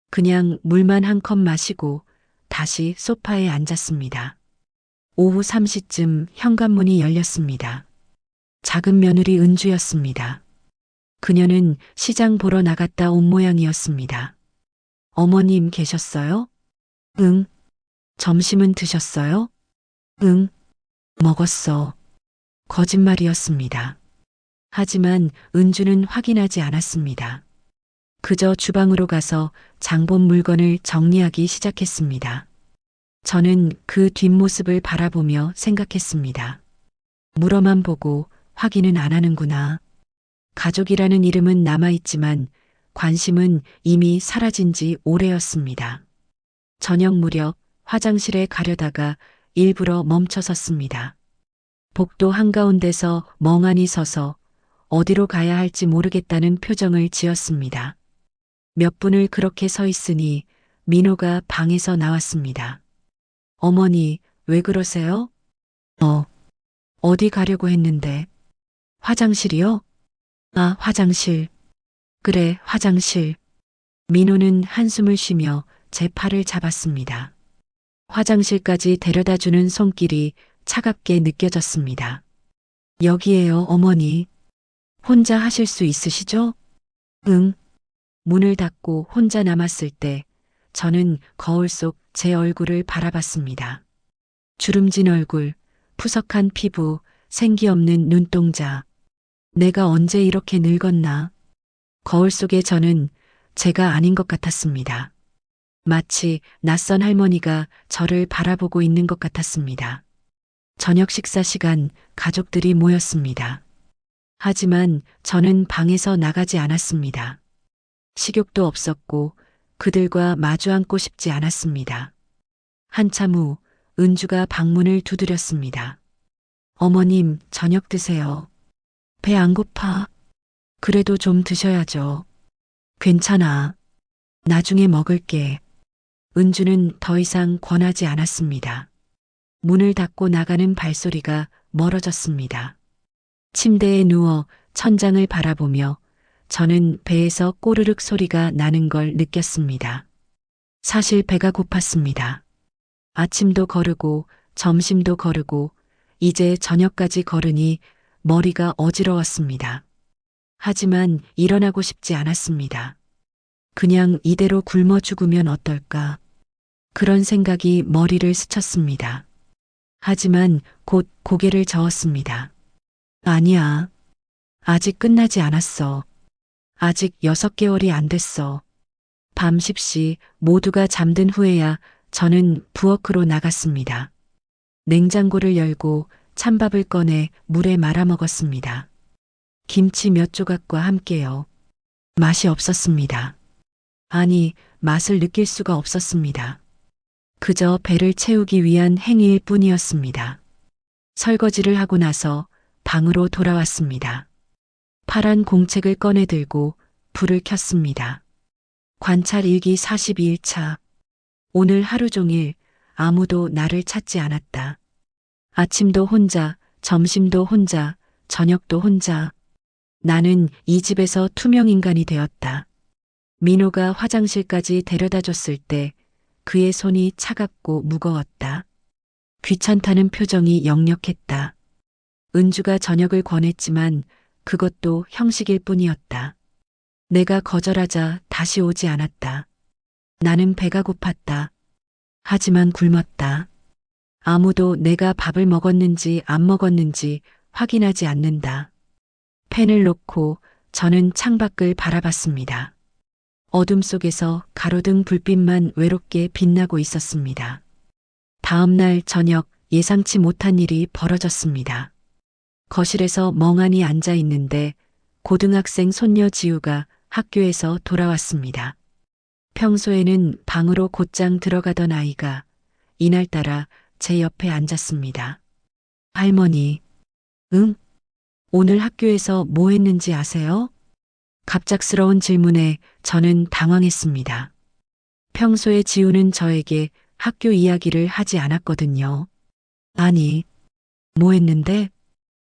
그냥 물만 한 컵 마시고 다시 소파에 앉았습니다. 오후 3시쯤 현관문이 열렸습니다. 작은 며느리 은주였습니다. 그녀는 시장 보러 나갔다 온 모양이었습니다. 어머님 계셨어요? 응. 점심은 드셨어요? 응. 먹었어. 거짓말이었습니다. 하지만 은주는 확인하지 않았습니다. 그저 주방으로 가서 장본 물건을 정리하기 시작했습니다. 저는 그 뒷모습을 바라보며 생각했습니다. 물어만 보고 확인은 안 하는구나. 가족이라는 이름은 남아있지만 관심은 이미 사라진 지 오래였습니다. 저녁 무렵 화장실에 가려다가 일부러 멈춰섰습니다. 복도 한가운데서 멍하니 서서 어디로 가야 할지 모르겠다는 표정을 지었습니다. 몇 분을 그렇게 서 있으니 민호가 방에서 나왔습니다. 어머니, 왜 그러세요? 어디 가려고 했는데? 화장실이요? 아, 화장실. 그래, 화장실. 민호는 한숨을 쉬며 제 팔을 잡았습니다. 화장실까지 데려다주는 손길이 차갑게 느껴졌습니다. 여기에요, 어머니. 혼자 하실 수 있으시죠? 응. 문을 닫고 혼자 남았을 때 저는 거울 속 제 얼굴을 바라봤습니다. 주름진 얼굴, 푸석한 피부, 생기 없는 눈동자. 내가 언제 이렇게 늙었나? 거울 속의 저는 제가 아닌 것 같았습니다. 마치 낯선 할머니가 저를 바라보고 있는 것 같았습니다. 저녁 식사 시간 가족들이 모였습니다. 하지만 저는 방에서 나가지 않았습니다. 식욕도 없었고 그들과 마주 앉고 싶지 않았습니다. 한참 후 은주가 방문을 두드렸습니다. 어머님, 저녁 드세요. 배 안 고파? 그래도 좀 드셔야죠. 괜찮아. 나중에 먹을게. 은주는 더 이상 권하지 않았습니다. 문을 닫고 나가는 발소리가 멀어졌습니다. 침대에 누워 천장을 바라보며 저는 배에서 꼬르륵 소리가 나는 걸 느꼈습니다. 사실 배가 고팠습니다. 아침도 거르고 점심도 거르고 이제 저녁까지 걸으니 머리가 어지러웠습니다. 하지만 일어나고 싶지 않았습니다. 그냥 이대로 굶어 죽으면 어떨까? 그런 생각이 머리를 스쳤습니다. 하지만 곧 고개를 저었습니다. 아니야. 아직 끝나지 않았어. 아직 6개월이 안 됐어. 밤 10시 모두가 잠든 후에야 저는 부엌으로 나갔습니다. 냉장고를 열고 찬밥을 꺼내 물에 말아 먹었습니다. 김치 몇 조각과 함께요. 맛이 없었습니다. 아니, 맛을 느낄 수가 없었습니다. 그저 배를 채우기 위한 행위일 뿐이었습니다. 설거지를 하고 나서 방으로 돌아왔습니다. 파란 공책을 꺼내 들고 불을 켰습니다. 관찰 일기 42일차. 오늘 하루 종일 아무도 나를 찾지 않았다. 아침도 혼자, 점심도 혼자, 저녁도 혼자. 나는 이 집에서 투명인간이 되었다. 민호가 화장실까지 데려다 줬을 때 그의 손이 차갑고 무거웠다. 귀찮다는 표정이 역력했다. 은주가 저녁을 권했지만 그것도 형식일 뿐이었다. 내가 거절하자 다시 오지 않았다. 나는 배가 고팠다. 하지만 굶었다. 아무도 내가 밥을 먹었는지 안 먹었는지 확인하지 않는다. 펜을 놓고 저는 창밖을 바라봤습니다. 어둠 속에서 가로등 불빛만 외롭게 빛나고 있었습니다. 다음 날 저녁 예상치 못한 일이 벌어졌습니다. 거실에서 멍하니 앉아 있는데 고등학생 손녀 지우가 학교에서 돌아왔습니다. 평소에는 방으로 곧장 들어가던 아이가 이날따라 제 옆에 앉았습니다. 할머니, 응? 오늘 학교에서 뭐 했는지 아세요? 갑작스러운 질문에 저는 당황했습니다. 평소에 지우는 저에게 학교 이야기를 하지 않았거든요. 아니, 뭐 했는데?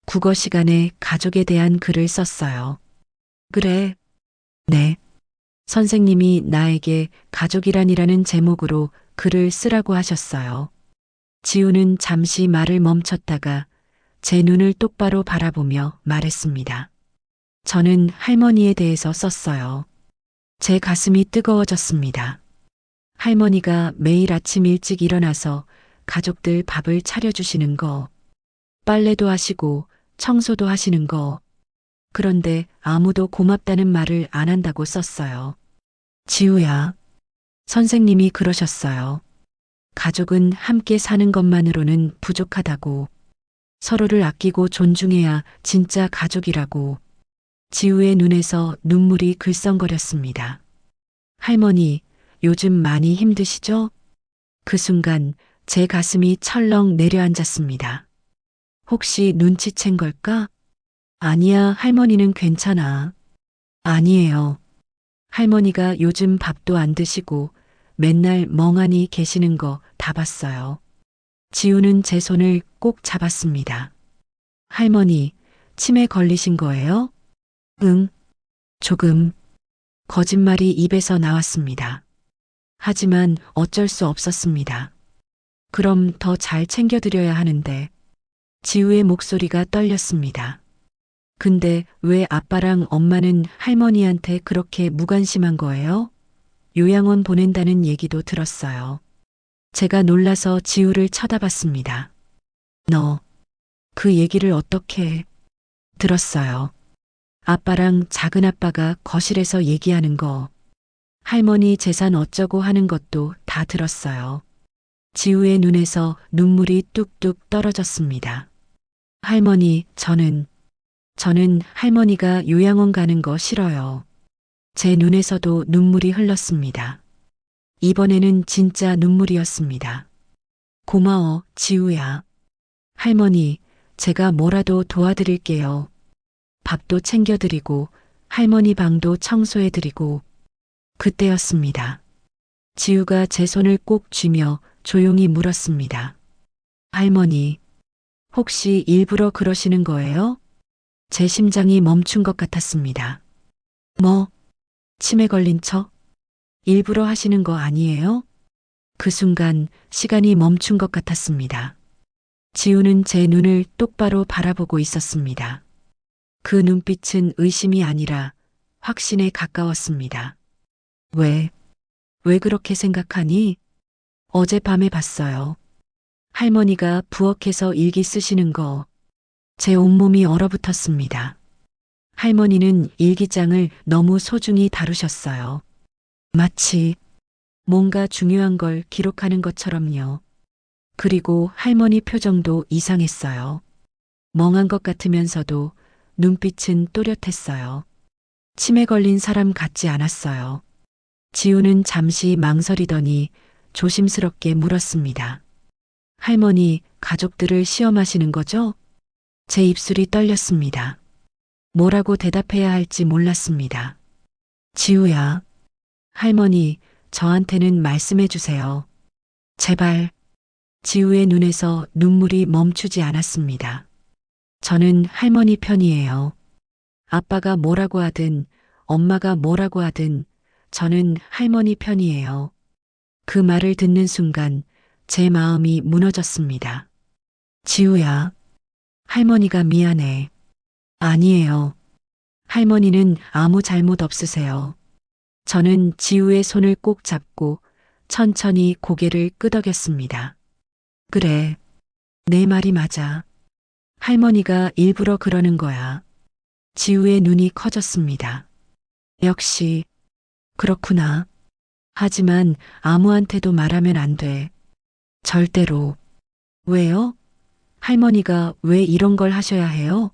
국어 시간에 가족에 대한 글을 썼어요. 그래. 네. 선생님이 나에게 가족이란이라는 제목으로 글을 쓰라고 하셨어요. 지우는 잠시 말을 멈췄다가 제 눈을 똑바로 바라보며 말했습니다. 저는 할머니에 대해서 썼어요. 제 가슴이 뜨거워졌습니다. 할머니가 매일 아침 일찍 일어나서 가족들 밥을 차려주시는 거, 빨래도 하시고 청소도 하시는 거, 그런데 아무도 고맙다는 말을 안 한다고 썼어요. 지우야, 선생님이 그러셨어요. 가족은 함께 사는 것만으로는 부족하다고, 서로를 아끼고 존중해야 진짜 가족이라고. 지우의 눈에서 눈물이 글썽거렸습니다. 할머니, 요즘 많이 힘드시죠? 그 순간 제 가슴이 철렁 내려앉았습니다. 혹시 눈치챈 걸까? 아니야, 할머니는 괜찮아. 아니에요. 할머니가 요즘 밥도 안 드시고 맨날 멍하니 계시는 거 다 봤어요. 지우는 제 손을 꼭 잡았습니다. 할머니, 치매 걸리신 거예요? 응, 조금. 거짓말이 입에서 나왔습니다. 하지만 어쩔 수 없었습니다. 그럼 더 잘 챙겨드려야 하는데. 지우의 목소리가 떨렸습니다. 근데 왜 아빠랑 엄마는 할머니한테 그렇게 무관심한 거예요? 요양원 보낸다는 얘기도 들었어요. 제가 놀라서 지우를 쳐다봤습니다. 너, 그 얘기를 어떻게 들었어요? 아빠랑 작은아빠가 거실에서 얘기하는 거, 할머니 재산 어쩌고 하는 것도 다 들었어요. 지우의 눈에서 눈물이 뚝뚝 떨어졌습니다. 할머니, 저는 할머니가 요양원 가는 거 싫어요. 제 눈에서도 눈물이 흘렀습니다. 이번에는 진짜 눈물이었습니다. 고마워, 지우야. 할머니, 제가 뭐라도 도와드릴게요. 밥도 챙겨드리고, 할머니 방도 청소해드리고. 그때였습니다. 지우가 제 손을 꼭 쥐며 조용히 물었습니다. 할머니, 혹시 일부러 그러시는 거예요? 제 심장이 멈춘 것 같았습니다. 뭐, 치매 걸린 척? 일부러 하시는 거 아니에요? 그 순간 시간이 멈춘 것 같았습니다. 지우는 제 눈을 똑바로 바라보고 있었습니다. 그 눈빛은 의심이 아니라 확신에 가까웠습니다. 왜 그렇게 생각하니? 어젯밤에 봤어요. 할머니가 부엌에서 일기 쓰시는 거. 제 온몸이 얼어붙었습니다. 할머니는 일기장을 너무 소중히 다루셨어요. 마치 뭔가 중요한 걸 기록하는 것처럼요. 그리고 할머니 표정도 이상했어요. 멍한 것 같으면서도 눈빛은 또렷했어요. 치매 걸린 사람 같지 않았어요. 지우는 잠시 망설이더니 조심스럽게 물었습니다. 할머니, 가족들을 시험하시는 거죠? 제 입술이 떨렸습니다. 뭐라고 대답해야 할지 몰랐습니다. 지우야, 할머니, 저한테는 말씀해 주세요. 제발. 지우의 눈에서 눈물이 멈추지 않았습니다. 저는 할머니 편이에요. 아빠가 뭐라고 하든, 엄마가 뭐라고 하든, 저는 할머니 편이에요. 그 말을 듣는 순간 제 마음이 무너졌습니다. 지우야, 할머니가 미안해. 아니에요. 할머니는 아무 잘못 없으세요. 저는 지우의 손을 꼭 잡고 천천히 고개를 끄덕였습니다. 그래, 내 말이 맞아. 할머니가 일부러 그러는 거야. 지우의 눈이 커졌습니다. 역시, 그렇구나. 하지만 아무한테도 말하면 안 돼. 절대로. 왜요? 할머니가 왜 이런 걸 하셔야 해요?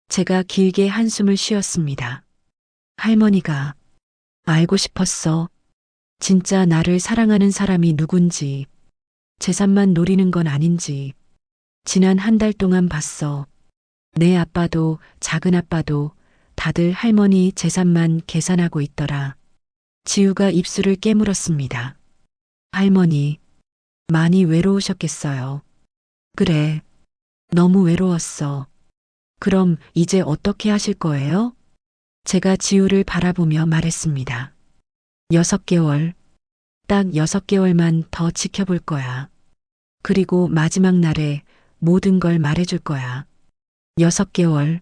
제가 길게 한숨을 쉬었습니다. 할머니가 알고 싶었어. 진짜 나를 사랑하는 사람이 누군지, 재산만 노리는 건 아닌지. 지난 한 달 동안 봤어. 내 아빠도 작은 아빠도 다들 할머니 재산만 계산하고 있더라. 지우가 입술을 깨물었습니다. 할머니, 많이 외로우셨겠어요. 그래, 너무 외로웠어. 그럼 이제 어떻게 하실 거예요? 제가 지우를 바라보며 말했습니다. 6개월, 딱 6개월만 더 지켜볼 거야. 그리고 마지막 날에 모든 걸 말해줄 거야. 6개월.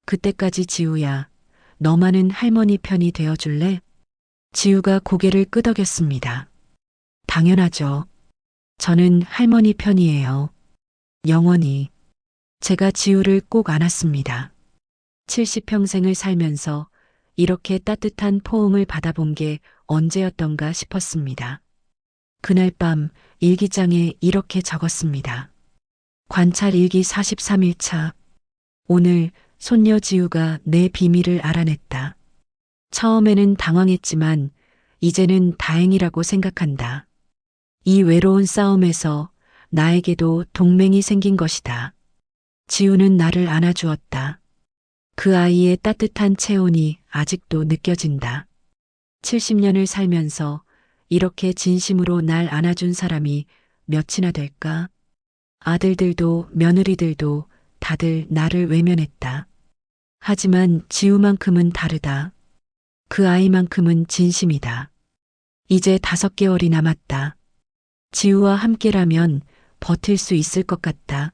그때까지 지우야, 너만은 할머니 편이 되어줄래? 지우가 고개를 끄덕였습니다. 당연하죠. 저는 할머니 편이에요. 영원히. 제가 지우를 꼭 안았습니다. 70평생을 살면서 이렇게 따뜻한 포옹을 받아본 게 언제였던가 싶었습니다. 그날 밤 일기장에 이렇게 적었습니다. 관찰 일기 43일차. 오늘 손녀 지우가 내 비밀을 알아냈다. 처음에는 당황했지만 이제는 다행이라고 생각한다. 이 외로운 싸움에서 나에게도 동맹이 생긴 것이다. 지우는 나를 안아주었다. 그 아이의 따뜻한 체온이 아직도 느껴진다. 70년을 살면서 이렇게 진심으로 날 안아준 사람이 몇이나 될까? 아들들도 며느리들도 다들 나를 외면했다. 하지만 지우만큼은 다르다. 그 아이만큼은 진심이다. 이제 5개월이 남았다. 지우와 함께라면 버틸 수 있을 것 같다.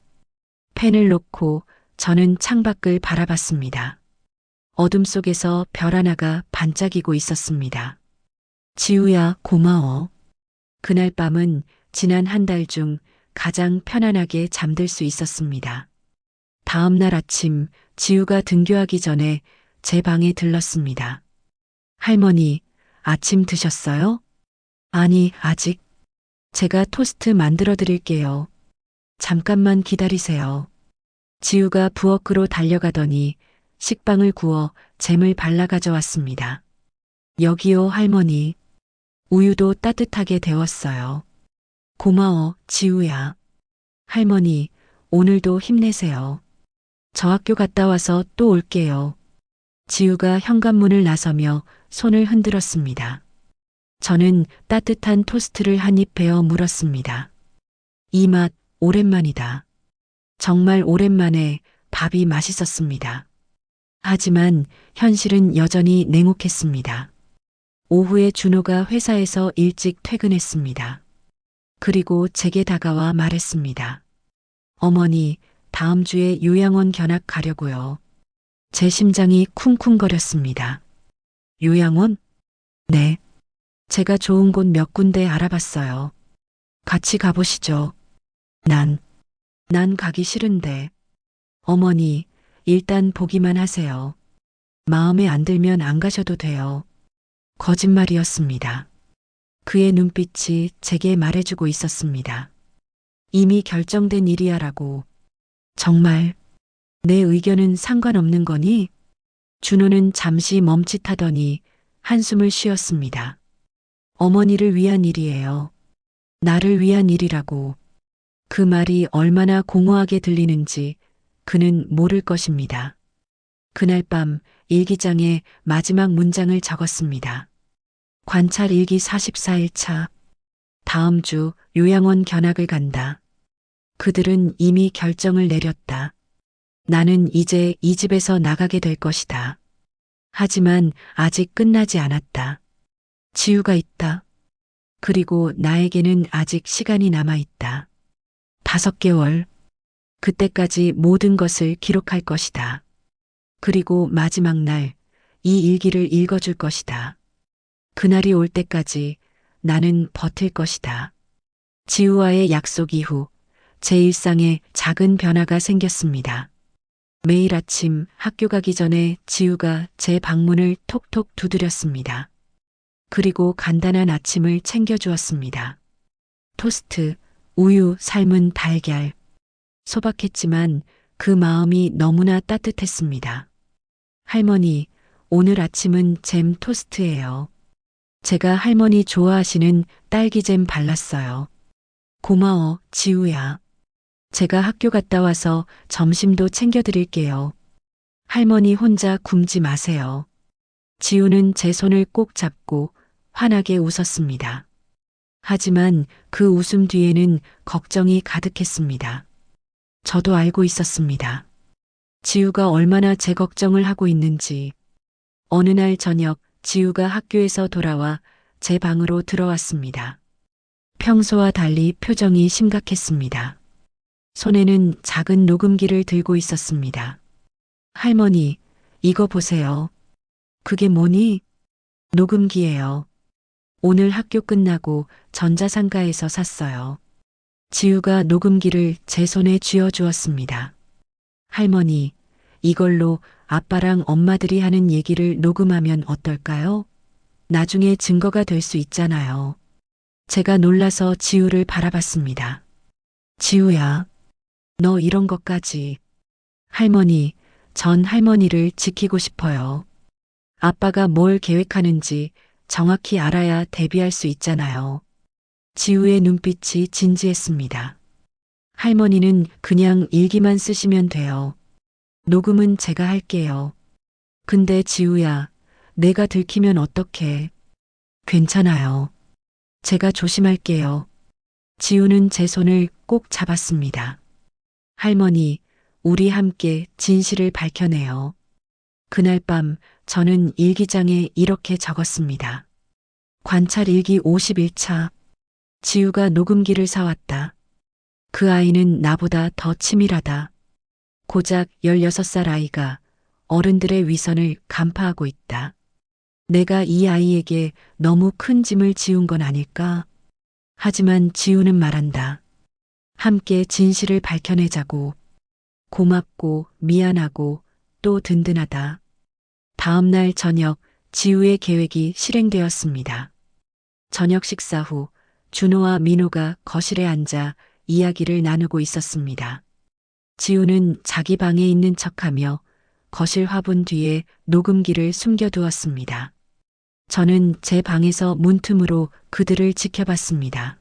펜을 놓고 저는 창밖을 바라봤습니다. 어둠 속에서 별 하나가 반짝이고 있었습니다. 지우야, 고마워. 그날 밤은 지난 한 달 중 가장 편안하게 잠들 수 있었습니다. 다음 날 아침 지우가 등교하기 전에 제 방에 들렀습니다. 할머니, 아침 드셨어요? 아니, 아직. 제가 토스트 만들어 드릴게요. 잠깐만 기다리세요. 지우가 부엌으로 달려가더니 식빵을 구워 잼을 발라 가져왔습니다. 여기요, 할머니. 우유도 따뜻하게 데웠어요. 고마워, 지우야. 할머니, 오늘도 힘내세요. 저 학교 갔다 와서 또 올게요. 지우가 현관문을 나서며 손을 흔들었습니다. 저는 따뜻한 토스트를 한 입 베어 물었습니다. 이 맛 오랜만이다. 정말 오랜만에 밥이 맛있었습니다. 하지만 현실은 여전히 냉혹했습니다. 오후에 준호가 회사에서 일찍 퇴근했습니다. 그리고 제게 다가와 말했습니다. 어머니, 다음 주에 요양원 견학 가려고요. 제 심장이 쿵쿵거렸습니다. 요양원? 네. 제가 좋은 곳 몇 군데 알아봤어요. 같이 가보시죠. 난 가기 싫은데. 어머니, 일단 보기만 하세요. 마음에 안 들면 안 가셔도 돼요. 거짓말이었습니다. 그의 눈빛이 제게 말해주고 있었습니다. 이미 결정된 일이야라고. 정말 내 의견은 상관없는 거니? 준호는 잠시 멈칫하더니 한숨을 쉬었습니다. 어머니를 위한 일이에요. 나를 위한 일이라고. 그 말이 얼마나 공허하게 들리는지 그는 모를 것입니다. 그날 밤 일기장에 마지막 문장을 적었습니다. 관찰 일기 44일 차. 다음 주 요양원 견학을 간다. 그들은 이미 결정을 내렸다. 나는 이제 이 집에서 나가게 될 것이다. 하지만 아직 끝나지 않았다. 지우가 있다. 그리고 나에게는 아직 시간이 남아 있다. 5개월. 그때까지 모든 것을 기록할 것이다. 그리고 마지막 날, 이 일기를 읽어줄 것이다. 그날이 올 때까지 나는 버틸 것이다. 지우와의 약속 이후 제 일상에 작은 변화가 생겼습니다. 매일 아침 학교 가기 전에 지우가 제 방문을 톡톡 두드렸습니다. 그리고 간단한 아침을 챙겨주었습니다. 토스트, 우유, 삶은 달걀. 소박했지만 그 마음이 너무나 따뜻했습니다. 할머니, 오늘 아침은 잼 토스트예요. 제가 할머니 좋아하시는 딸기잼 발랐어요. 고마워, 지우야. 제가 학교 갔다 와서 점심도 챙겨드릴게요. 할머니 혼자 굶지 마세요. 지우는 제 손을 꼭 잡고 환하게 웃었습니다. 하지만 그 웃음 뒤에는 걱정이 가득했습니다. 저도 알고 있었습니다. 지우가 얼마나 제 걱정을 하고 있는지. 어느 날 저녁 지우가 학교에서 돌아와 제 방으로 들어왔습니다. 평소와 달리 표정이 심각했습니다. 손에는 작은 녹음기를 들고 있었습니다. 할머니, 이거 보세요. 그게 뭐니? 녹음기예요. 오늘 학교 끝나고 전자상가에서 샀어요. 지우가 녹음기를 제 손에 쥐어주었습니다. 할머니, 이걸로 아빠랑 엄마들이 하는 얘기를 녹음하면 어떨까요? 나중에 증거가 될 수 있잖아요. 제가 놀라서 지우를 바라봤습니다. 지우야, 너 이런 것까지. 할머니, 전 할머니를 지키고 싶어요. 아빠가 뭘 계획하는지 정확히 알아야 대비할 수 있잖아요. 지우의 눈빛이 진지했습니다. 할머니는 그냥 일기만 쓰시면 돼요. 녹음은 제가 할게요. 근데 지우야, 내가 들키면 어떡해? 괜찮아요. 제가 조심할게요. 지우는 제 손을 꼭 잡았습니다. 할머니, 우리 함께 진실을 밝혀내요. 그날 밤 저는 일기장에 이렇게 적었습니다. 관찰 일기 51차. 지우가 녹음기를 사왔다. 그 아이는 나보다 더 치밀하다. 고작 16살 아이가 어른들의 위선을 간파하고 있다. 내가 이 아이에게 너무 큰 짐을 지운 건 아닐까? 하지만 지우는 말한다. 함께 진실을 밝혀내자고. 고맙고 미안하고 또 든든하다. 다음 날 저녁 지우의 계획이 실행되었습니다. 저녁 식사 후 준호와 민호가 거실에 앉아 이야기를 나누고 있었습니다. 지우는 자기 방에 있는 척하며 거실 화분 뒤에 녹음기를 숨겨두었습니다. 저는 제 방에서 문틈으로 그들을 지켜봤습니다.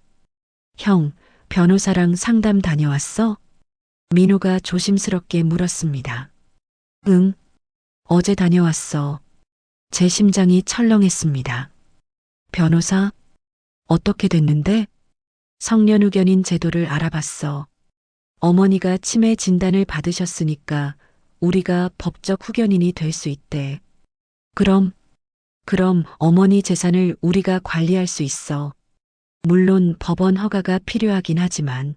형, 변호사랑 상담 다녀왔어? 민호가 조심스럽게 물었습니다. 응, 어제 다녀왔어. 제 심장이 철렁했습니다. 변호사? 어떻게 됐는데? 성년후견인 제도를 알아봤어. 어머니가 치매 진단을 받으셨으니까 우리가 법적 후견인이 될 수 있대. 그럼 어머니 재산을 우리가 관리할 수 있어. 물론 법원 허가가 필요하긴 하지만.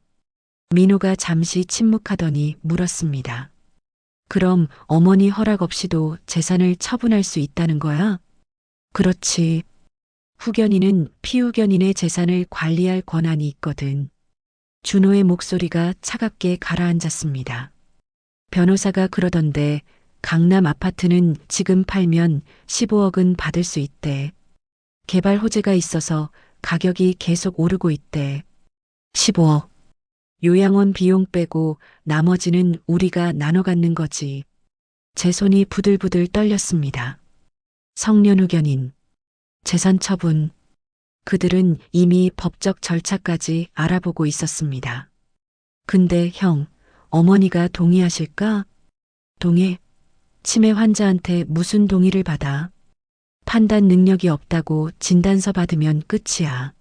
민호가 잠시 침묵하더니 물었습니다. 그럼 어머니 허락 없이도 재산을 처분할 수 있다는 거야? 그렇지. 후견인은 피후견인의 재산을 관리할 권한이 있거든. 준호의 목소리가 차갑게 가라앉았습니다. 변호사가 그러던데 강남 아파트는 지금 팔면 15억은 받을 수 있대. 개발 호재가 있어서 가격이 계속 오르고 있대. 15억. 요양원 비용 빼고 나머지는 우리가 나눠 갖는 거지. 제 손이 부들부들 떨렸습니다. 성년후견인, 재산 처분. 그들은 이미 법적 절차까지 알아보고 있었습니다. 근데 형, 어머니가 동의하실까? 동의? 치매 환자한테 무슨 동의를 받아? 판단 능력이 없다고 진단서 받으면 끝이야.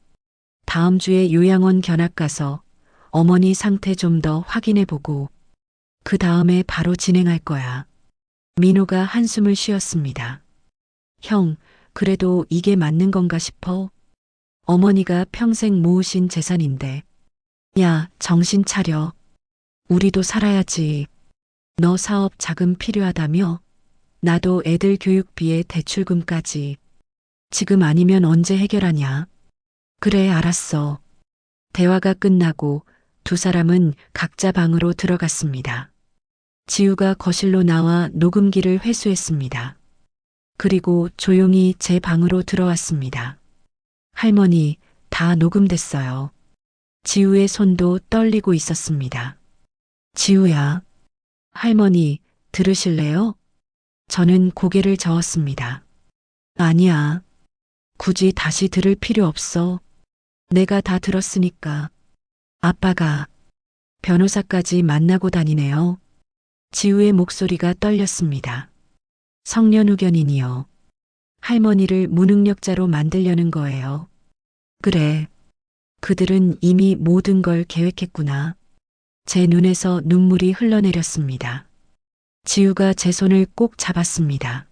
다음 주에 요양원 견학 가서 어머니 상태 좀 더 확인해 보고 그 다음에 바로 진행할 거야. 민호가 한숨을 쉬었습니다. 형, 그래도 이게 맞는 건가 싶어? 어머니가 평생 모으신 재산인데. 야, 정신 차려. 우리도 살아야지. 너 사업 자금 필요하다며? 나도 애들 교육비에 대출금까지. 지금 아니면 언제 해결하냐? 그래, 알았어. 대화가 끝나고 두 사람은 각자 방으로 들어갔습니다. 지우가 거실로 나와 녹음기를 회수했습니다. 그리고 조용히 제 방으로 들어왔습니다. 할머니, 다 녹음됐어요. 지우의 손도 떨리고 있었습니다. 지우야. 할머니, 들으실래요? 저는 고개를 저었습니다. 아니야. 굳이 다시 들을 필요 없어. 내가 다 들었으니까. 아빠가 변호사까지 만나고 다니네요. 지우의 목소리가 떨렸습니다. 성년후견인이요. 할머니를 무능력자로 만들려는 거예요. 그래. 그들은 이미 모든 걸 계획했구나. 제 눈에서 눈물이 흘러내렸습니다. 지우가 제 손을 꼭 잡았습니다.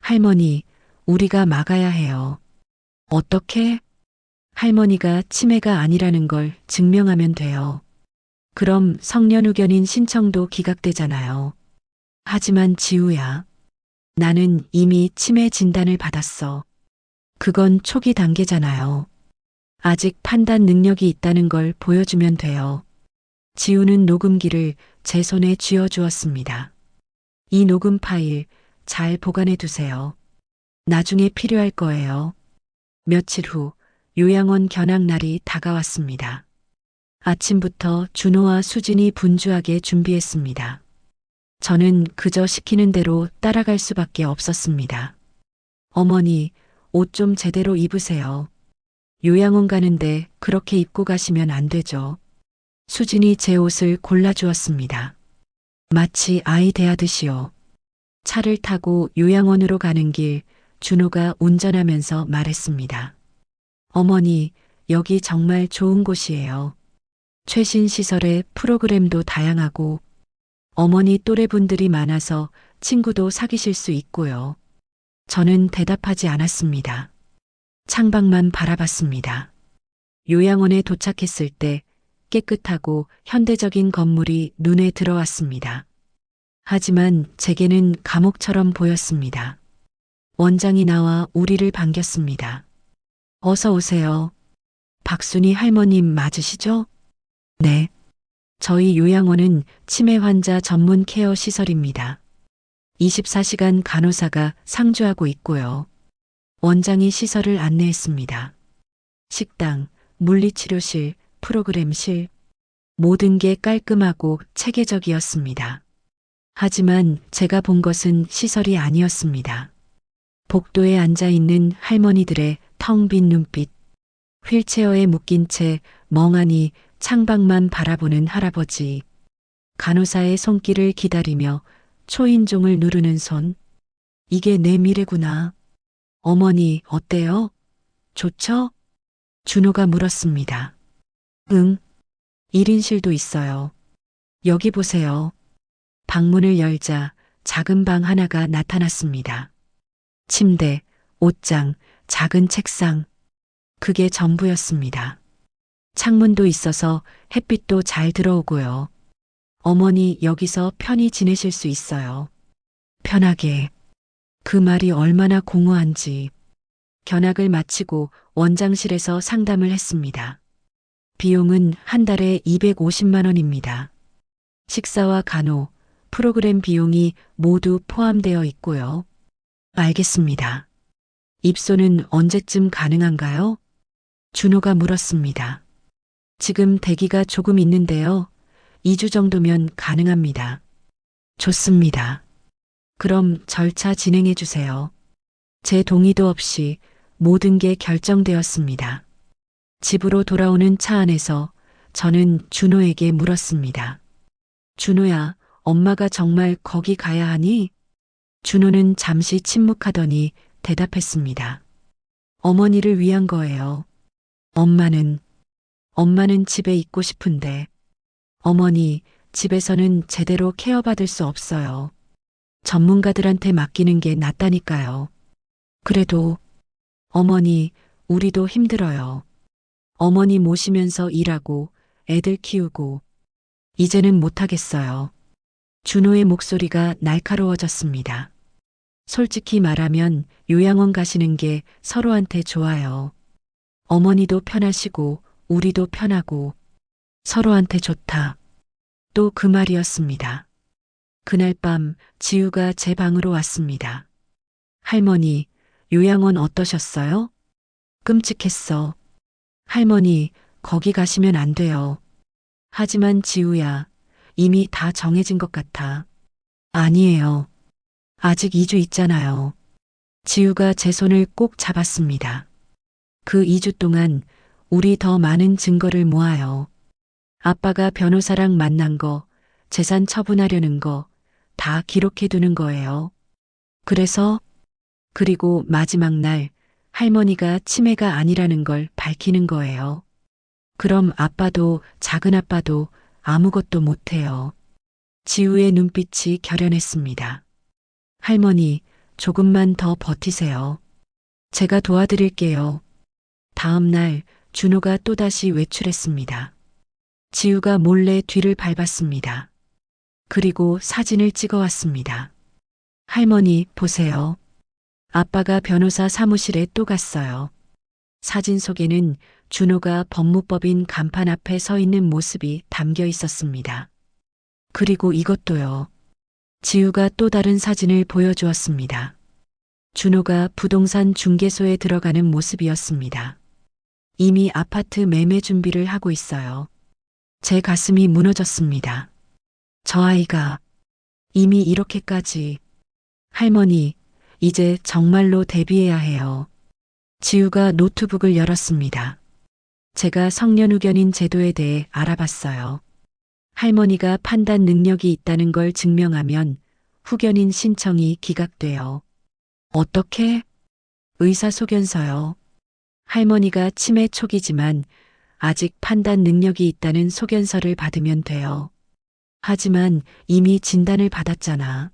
할머니, 우리가 막아야 해요. 어떻게? 할머니가 치매가 아니라는 걸 증명하면 돼요. 그럼 성년후견인 신청도 기각되잖아요. 하지만 지우야, 나는 이미 치매 진단을 받았어. 그건 초기 단계잖아요. 아직 판단 능력이 있다는 걸 보여주면 돼요. 지우는 녹음기를 제 손에 쥐어주었습니다. 이 녹음 파일 잘 보관해 두세요. 나중에 필요할 거예요. 며칠 후 요양원 견학 날이 다가왔습니다. 아침부터 준호와 수진이 분주하게 준비했습니다. 저는 그저 시키는 대로 따라갈 수밖에 없었습니다. 어머니, 옷 좀 제대로 입으세요. 요양원 가는데 그렇게 입고 가시면 안 되죠. 수진이 제 옷을 골라주었습니다. 마치 아이 대하듯이요. 차를 타고 요양원으로 가는 길 준호가 운전하면서 말했습니다. 어머니, 여기 정말 좋은 곳이에요. 최신 시설에 프로그램도 다양하고 어머니 또래분들이 많아서 친구도 사귀실 수 있고요. 저는 대답하지 않았습니다. 창밖만 바라봤습니다. 요양원에 도착했을 때 깨끗하고 현대적인 건물이 눈에 들어왔습니다. 하지만 제게는 감옥처럼 보였습니다. 원장이 나와 우리를 반겼습니다. 어서 오세요. 박순희 할머님 맞으시죠? 네. 저희 요양원은 치매 환자 전문 케어 시설입니다. 24시간 간호사가 상주하고 있고요. 원장이 시설을 안내했습니다. 식당, 물리치료실, 프로그램실, 모든 게 깔끔하고 체계적이었습니다. 하지만 제가 본 것은 시설이 아니었습니다. 복도에 앉아 있는 할머니들의 텅 빈 눈빛, 휠체어에 묶인 채 멍하니 창밖만 바라보는 할아버지, 간호사의 손길을 기다리며 초인종을 누르는 손. 이게 내 미래구나. 어머니, 어때요? 좋죠? 준호가 물었습니다. 응. 1인실도 있어요. 여기 보세요. 방문을 열자 작은 방 하나가 나타났습니다. 침대, 옷장, 작은 책상. 그게 전부였습니다. 창문도 있어서 햇빛도 잘 들어오고요. 어머니 여기서 편히 지내실 수 있어요. 편하게. 그 말이 얼마나 공허한지. 견학을 마치고 원장실에서 상담을 했습니다. 비용은 한 달에 250만 원입니다. 식사와 간호, 프로그램 비용이 모두 포함되어 있고요. 알겠습니다. 입소는 언제쯤 가능한가요? 준호가 물었습니다. 지금 대기가 조금 있는데요. 2주 정도면 가능합니다. 좋습니다. 그럼 절차 진행해 주세요. 제 동의도 없이 모든 게 결정되었습니다. 집으로 돌아오는 차 안에서 저는 준호에게 물었습니다. 준호야, 엄마가 정말 거기 가야 하니? 준호는 잠시 침묵하더니 대답했습니다. 어머니를 위한 거예요. 엄마는 집에 있고 싶은데, 어머니, 집에서는 제대로 케어받을 수 없어요. 전문가들한테 맡기는 게 낫다니까요. 그래도, 어머니, 우리도 힘들어요. 어머니 모시면서 일하고, 애들 키우고, 이제는 못하겠어요. 준호의 목소리가 날카로워졌습니다. 솔직히 말하면 요양원 가시는 게 서로한테 좋아요. 어머니도 편하시고, 우리도 편하고, 서로한테 좋다. 또 그 말이었습니다. 그날 밤 지우가 제 방으로 왔습니다. 할머니, 요양원 어떠셨어요? 끔찍했어. 할머니, 거기 가시면 안 돼요. 하지만 지우야, 이미 다 정해진 것 같아. 아니에요. 아직 2주 있잖아요. 지우가 제 손을 꼭 잡았습니다. 그 2주 동안 우리 더 많은 증거를 모아요. 아빠가 변호사랑 만난 거, 재산 처분하려는 거, 다 기록해 두는 거예요. 그리고 마지막 날 할머니가 치매가 아니라는 걸 밝히는 거예요. 그럼 아빠도, 작은 아빠도 아무것도 못해요. 지우의 눈빛이 결연했습니다. 할머니, 조금만 더 버티세요. 제가 도와드릴게요. 다음 날 준호가 또다시 외출했습니다. 지우가 몰래 뒤를 밟았습니다. 그리고 사진을 찍어왔습니다. 할머니, 보세요. 아빠가 변호사 사무실에 또 갔어요. 사진 속에는 준호가 법무법인 간판 앞에 서 있는 모습이 담겨 있었습니다. 그리고 이것도요. 지우가 또 다른 사진을 보여주었습니다. 준호가 부동산 중개소에 들어가는 모습이었습니다. 이미 아파트 매매 준비를 하고 있어요. 제 가슴이 무너졌습니다. 저 아이가 이미 이렇게까지. 할머니, 이제 정말로 대비해야 해요. 지우가 노트북을 열었습니다. 제가 성년후견인 제도에 대해 알아봤어요. 할머니가 판단 능력이 있다는 걸 증명하면 후견인 신청이 기각돼요. 어떻게? 의사소견서요. 할머니가 치매 초기지만 아직 판단 능력이 있다는 소견서를 받으면 돼요. 하지만 이미 진단을 받았잖아.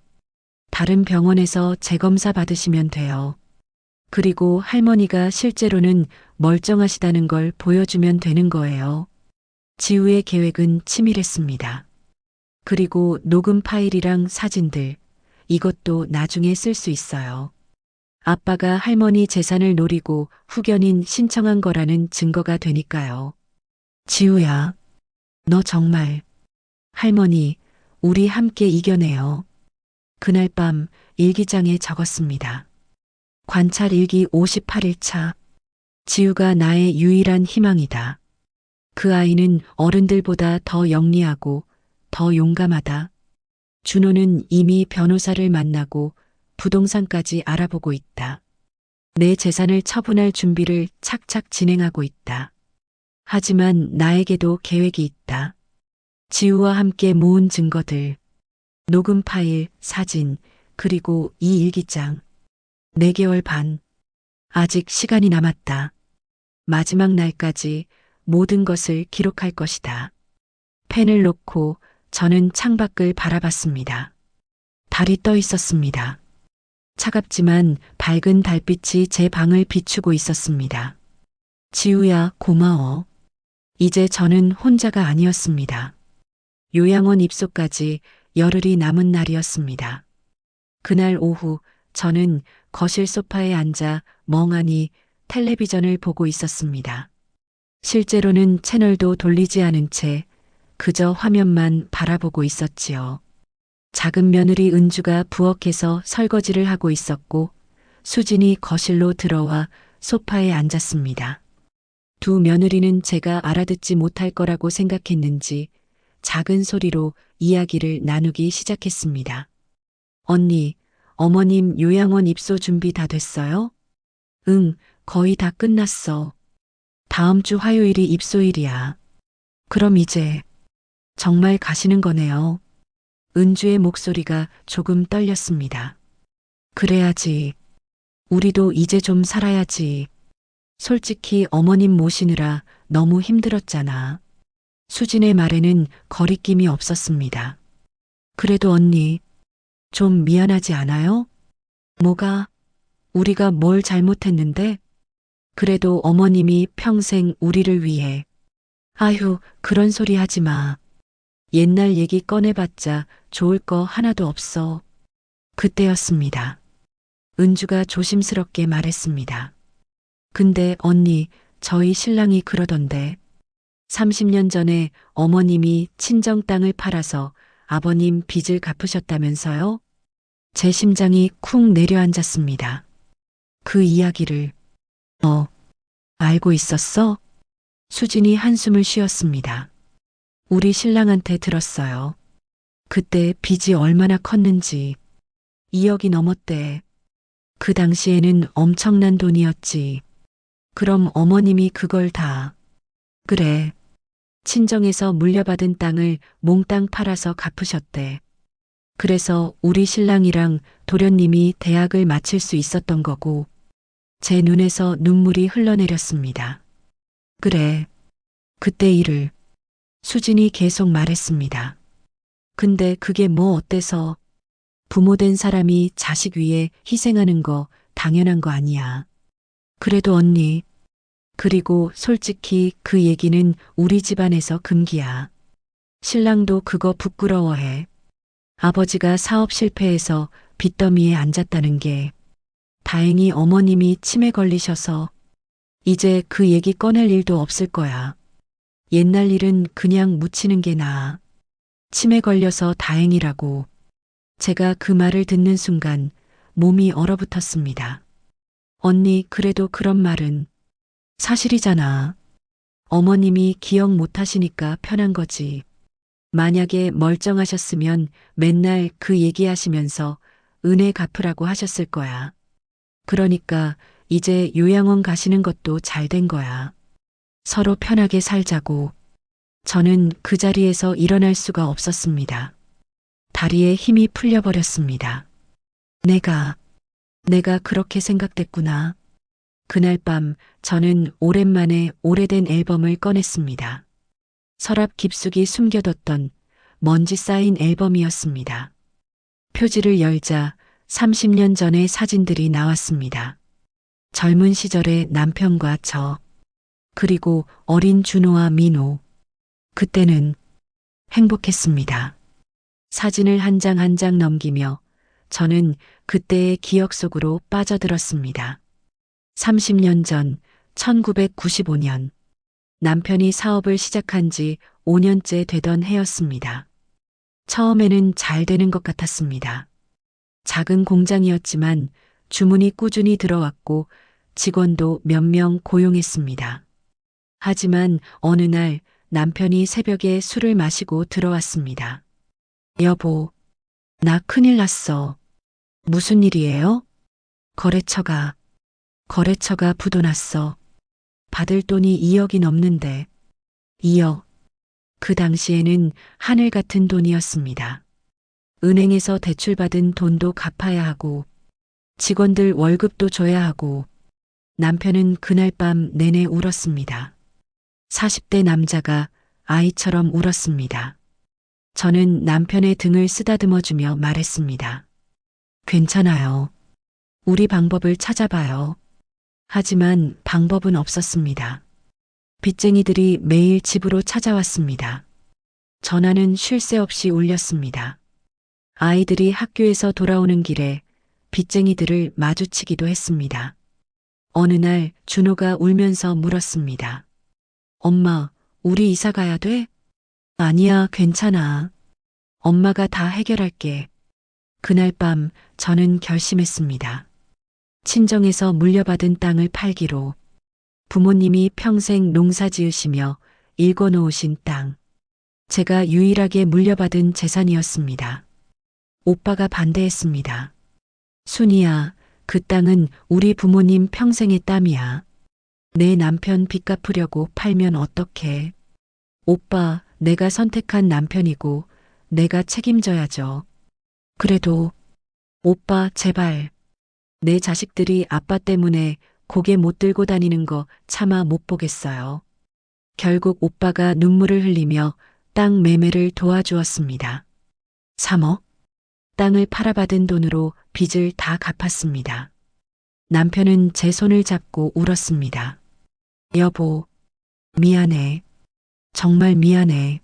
다른 병원에서 재검사 받으시면 돼요. 그리고 할머니가 실제로는 멀쩡하시다는 걸 보여주면 되는 거예요. 지우의 계획은 치밀했습니다. 그리고 녹음 파일이랑 사진들, 이것도 나중에 쓸 수 있어요. 아빠가 할머니 재산을 노리고 후견인 신청한 거라는 증거가 되니까요. 지우야, 너 정말. 할머니, 우리 함께 이겨내요. 그날 밤 일기장에 적었습니다. 관찰 일기 58일차. 지우가 나의 유일한 희망이다. 그 아이는 어른들보다 더 영리하고 더 용감하다. 준호는 이미 변호사를 만나고 부동산까지 알아보고 있다. 내 재산을 처분할 준비를 착착 진행하고 있다. 하지만 나에게도 계획이 있다. 지우와 함께 모은 증거들, 녹음 파일, 사진, 그리고 이 일기장. 4개월 반. 아직 시간이 남았다. 마지막 날까지 모든 것을 기록할 것이다. 펜을 놓고 저는 창밖을 바라봤습니다. 달이 떠 있었습니다. 차갑지만 밝은 달빛이 제 방을 비추고 있었습니다. 지우야, 고마워. 이제 저는 혼자가 아니었습니다. 요양원 입소까지 열흘이 남은 날이었습니다. 그날 오후 저는 거실 소파에 앉아 멍하니 텔레비전을 보고 있었습니다. 실제로는 채널도 돌리지 않은 채 그저 화면만 바라보고 있었지요. 작은 며느리 은주가 부엌에서 설거지를 하고 있었고 수진이 거실로 들어와 소파에 앉았습니다. 두 며느리는 제가 알아듣지 못할 거라고 생각했는지 작은 소리로 이야기를 나누기 시작했습니다. 언니, 어머님 요양원 입소 준비 다 됐어요? 응, 거의 다 끝났어. 다음 주 화요일이 입소일이야. 그럼 이제 정말 가시는 거네요. 은주의 목소리가 조금 떨렸습니다. 그래야지. 우리도 이제 좀 살아야지. 솔직히 어머님 모시느라 너무 힘들었잖아. 수진의 말에는 거리낌이 없었습니다. 그래도 언니, 좀 미안하지 않아요? 뭐가? 우리가 뭘 잘못했는데? 그래도 어머님이 평생 우리를 위해. 아휴, 그런 소리 하지 마. 옛날 얘기 꺼내봤자 좋을 거 하나도 없어. 그때였습니다. 은주가 조심스럽게 말했습니다. 근데 언니, 저희 신랑이 그러던데 30년 전에 어머님이 친정 땅을 팔아서 아버님 빚을 갚으셨다면서요? 제 심장이 쿵 내려앉았습니다. 그 이야기를 알고 있었어? 수진이 한숨을 쉬었습니다. 우리 신랑한테 들었어요. 그때 빚이 얼마나 컸는지 2억이 넘었대. 그 당시에는 엄청난 돈이었지. 그럼 어머님이 그걸 다. 그래. 친정에서 물려받은 땅을 몽땅 팔아서 갚으셨대. 그래서 우리 신랑이랑 도련님이 대학을 마칠 수 있었던 거고, 제 눈에서 눈물이 흘러내렸습니다. 그래. 그때 일을. 수진이 계속 말했습니다. 근데 그게 뭐 어때서? 부모된 사람이 자식 위해 희생하는 거 당연한 거 아니야. 그래도 언니. 그리고 솔직히 그 얘기는 우리 집안에서 금기야. 신랑도 그거 부끄러워해. 아버지가 사업 실패해서 빚더미에 앉았다는 게. 다행히 어머님이 치매 걸리셔서 이제 그 얘기 꺼낼 일도 없을 거야. 옛날 일은 그냥 묻히는 게 나아. 치매 걸려서 다행이라고. 제가 그 말을 듣는 순간 몸이 얼어붙었습니다. 언니, 그래도 그런 말은 사실이잖아. 어머님이 기억 못 하시니까 편한 거지. 만약에 멀쩡하셨으면 맨날 그 얘기하시면서 은혜 갚으라고 하셨을 거야. 그러니까 이제 요양원 가시는 것도 잘 된 거야. 서로 편하게 살자고. 저는 그 자리에서 일어날 수가 없었습니다. 다리에 힘이 풀려버렸습니다. 내가 그렇게 생각됐구나. 그날 밤 저는 오랜만에 오래된 앨범을 꺼냈습니다. 서랍 깊숙이 숨겨뒀던 먼지 쌓인 앨범이었습니다. 표지를 열자 30년 전의 사진들이 나왔습니다. 젊은 시절의 남편과 저, 그리고 어린 준호와 민호. 그때는 행복했습니다. 사진을 한 장 한 장 넘기며 저는 그때의 기억 속으로 빠져들었습니다. 30년 전 1995년 남편이 사업을 시작한 지 5년째 되던 해였습니다. 처음에는 잘 되는 것 같았습니다. 작은 공장이었지만 주문이 꾸준히 들어왔고 직원도 몇 명 고용했습니다. 하지만 어느 날 남편이 새벽에 술을 마시고 들어왔습니다. 여보, 나 큰일 났어. 무슨 일이에요? 거래처가 부도났어. 받을 돈이 2억이 넘는데. 2억. 그 당시에는 하늘 같은 돈이었습니다. 은행에서 대출받은 돈도 갚아야 하고, 직원들 월급도 줘야 하고, 남편은 그날 밤 내내 울었습니다. 40대 남자가 아이처럼 울었습니다. 저는 남편의 등을 쓰다듬어주며 말했습니다. 괜찮아요. 우리 방법을 찾아봐요. 하지만 방법은 없었습니다. 빚쟁이들이 매일 집으로 찾아왔습니다. 전화는 쉴 새 없이 울렸습니다. 아이들이 학교에서 돌아오는 길에 빚쟁이들을 마주치기도 했습니다. 어느 날 준호가 울면서 물었습니다. 엄마, 우리 이사 가야 돼? 아니야, 괜찮아. 엄마가 다 해결할게. 그날 밤 저는 결심했습니다. 친정에서 물려받은 땅을 팔기로. 부모님이 평생 농사 지으시며 일궈놓으신 땅. 제가 유일하게 물려받은 재산이었습니다. 오빠가 반대했습니다. 순이야, 그 땅은 우리 부모님 평생의 땀이야. 내 남편 빚 갚으려고 팔면 어떡해. 오빠, 내가 선택한 남편이고 내가 책임져야죠. 그래도 오빠, 제발. 내 자식들이 아빠 때문에 고개 못 들고 다니는 거 차마 못 보겠어요. 결국 오빠가 눈물을 흘리며 땅 매매를 도와주었습니다. 3억? 땅을 팔아받은 돈으로 빚을 다 갚았습니다. 남편은 제 손을 잡고 울었습니다. 여보, 미안해. 정말 미안해.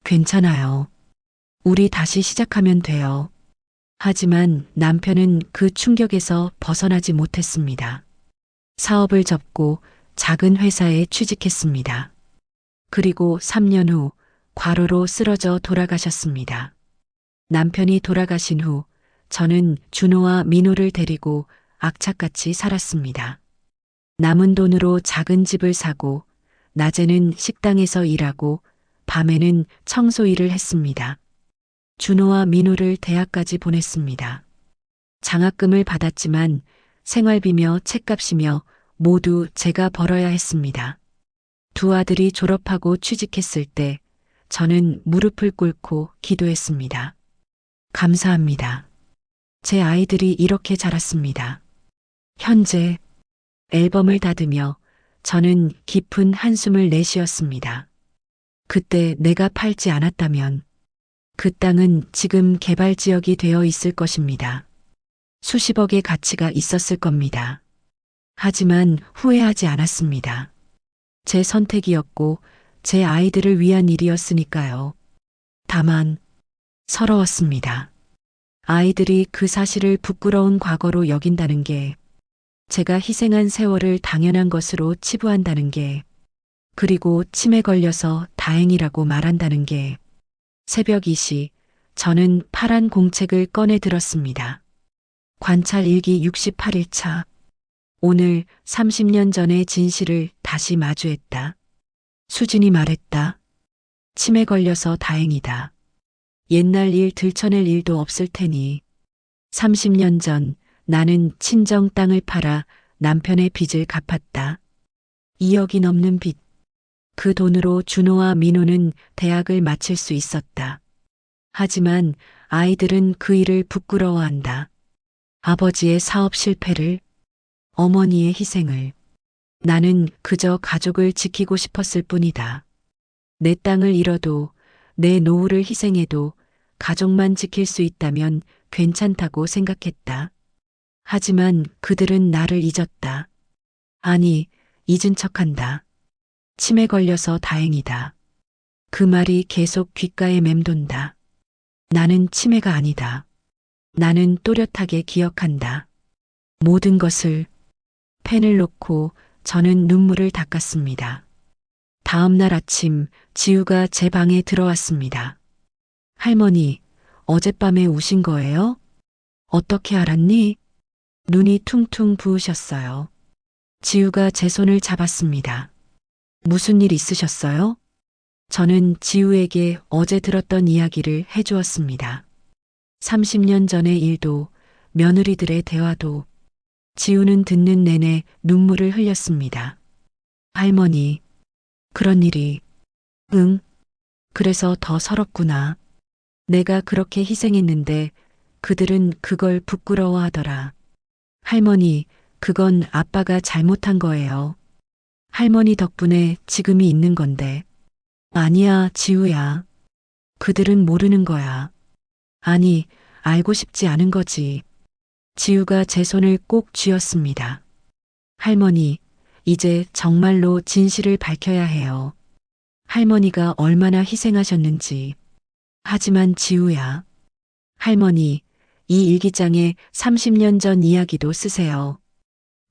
괜찮아요. 우리 다시 시작하면 돼요. 하지만 남편은 그 충격에서 벗어나지 못했습니다. 사업을 접고 작은 회사에 취직했습니다. 그리고 3년 후 과로로 쓰러져 돌아가셨습니다. 남편이 돌아가신 후 저는 준호와 민호를 데리고 악착같이 살았습니다. 남은 돈으로 작은 집을 사고 낮에는 식당에서 일하고 밤에는 청소 일을 했습니다. 준호와 민호를 대학까지 보냈습니다. 장학금을 받았지만 생활비며 책값이며 모두 제가 벌어야 했습니다. 두 아들이 졸업하고 취직했을 때 저는 무릎을 꿇고 기도했습니다. 감사합니다. 제 아이들이 이렇게 자랐습니다. 현재 앨범을 닫으며 저는 깊은 한숨을 내쉬었습니다. 그때 내가 팔지 않았다면 그 땅은 지금 개발지역이 되어 있을 것입니다. 수십억의 가치가 있었을 겁니다. 하지만 후회하지 않았습니다. 제 선택이었고 제 아이들을 위한 일이었으니까요. 다만 서러웠습니다. 아이들이 그 사실을 부끄러운 과거로 여긴다는 게, 제가 희생한 세월을 당연한 것으로 치부한다는 게, 그리고 침에 걸려서 다행이라고 말한다는 게. 새벽 2시 저는 파란 공책을 꺼내 들었습니다. 관찰 일기 68일차. 오늘 30년 전의 진실을 다시 마주했다. 수진이 말했다. 침에 걸려서 다행이다. 옛날 일 들춰낼 일도 없을 테니. 30년 전 나는 친정 땅을 팔아 남편의 빚을 갚았다. 2억이 넘는 빚. 그 돈으로 준호와 민호는 대학을 마칠 수 있었다. 하지만 아이들은 그 일을 부끄러워한다. 아버지의 사업 실패를, 어머니의 희생을. 나는 그저 가족을 지키고 싶었을 뿐이다. 내 땅을 잃어도, 내 노후를 희생해도 가족만 지킬 수 있다면 괜찮다고 생각했다. 하지만 그들은 나를 잊었다. 아니, 잊은 척한다. 침에 걸려서 다행이다. 그 말이 계속 귓가에 맴돈다. 나는 치매가 아니다. 나는 또렷하게 기억한다. 모든 것을. 펜을 놓고 저는 눈물을 닦았습니다. 다음 날 아침 지우가 제 방에 들어왔습니다. 할머니, 어젯밤에 우신 거예요? 어떻게 알았니? 눈이 퉁퉁 부으셨어요. 지우가 제 손을 잡았습니다. 무슨 일 있으셨어요? 저는 지우에게 어제 들었던 이야기를 해주었습니다. 30년 전의 일도, 며느리들의 대화도. 지우는 듣는 내내 눈물을 흘렸습니다. 할머니, 그런 일이. 응, 그래서 더 서럽구나. 내가 그렇게 희생했는데 그들은 그걸 부끄러워하더라. 할머니, 그건 아빠가 잘못한 거예요. 할머니 덕분에 지금이 있는 건데. 아니야, 지우야. 그들은 모르는 거야. 아니, 알고 싶지 않은 거지. 지우가 제 손을 꼭 쥐었습니다. 할머니, 이제 정말로 진실을 밝혀야 해요. 할머니가 얼마나 희생하셨는지. 하지만 지우야. 할머니, 이 일기장에 30년 전 이야기도 쓰세요.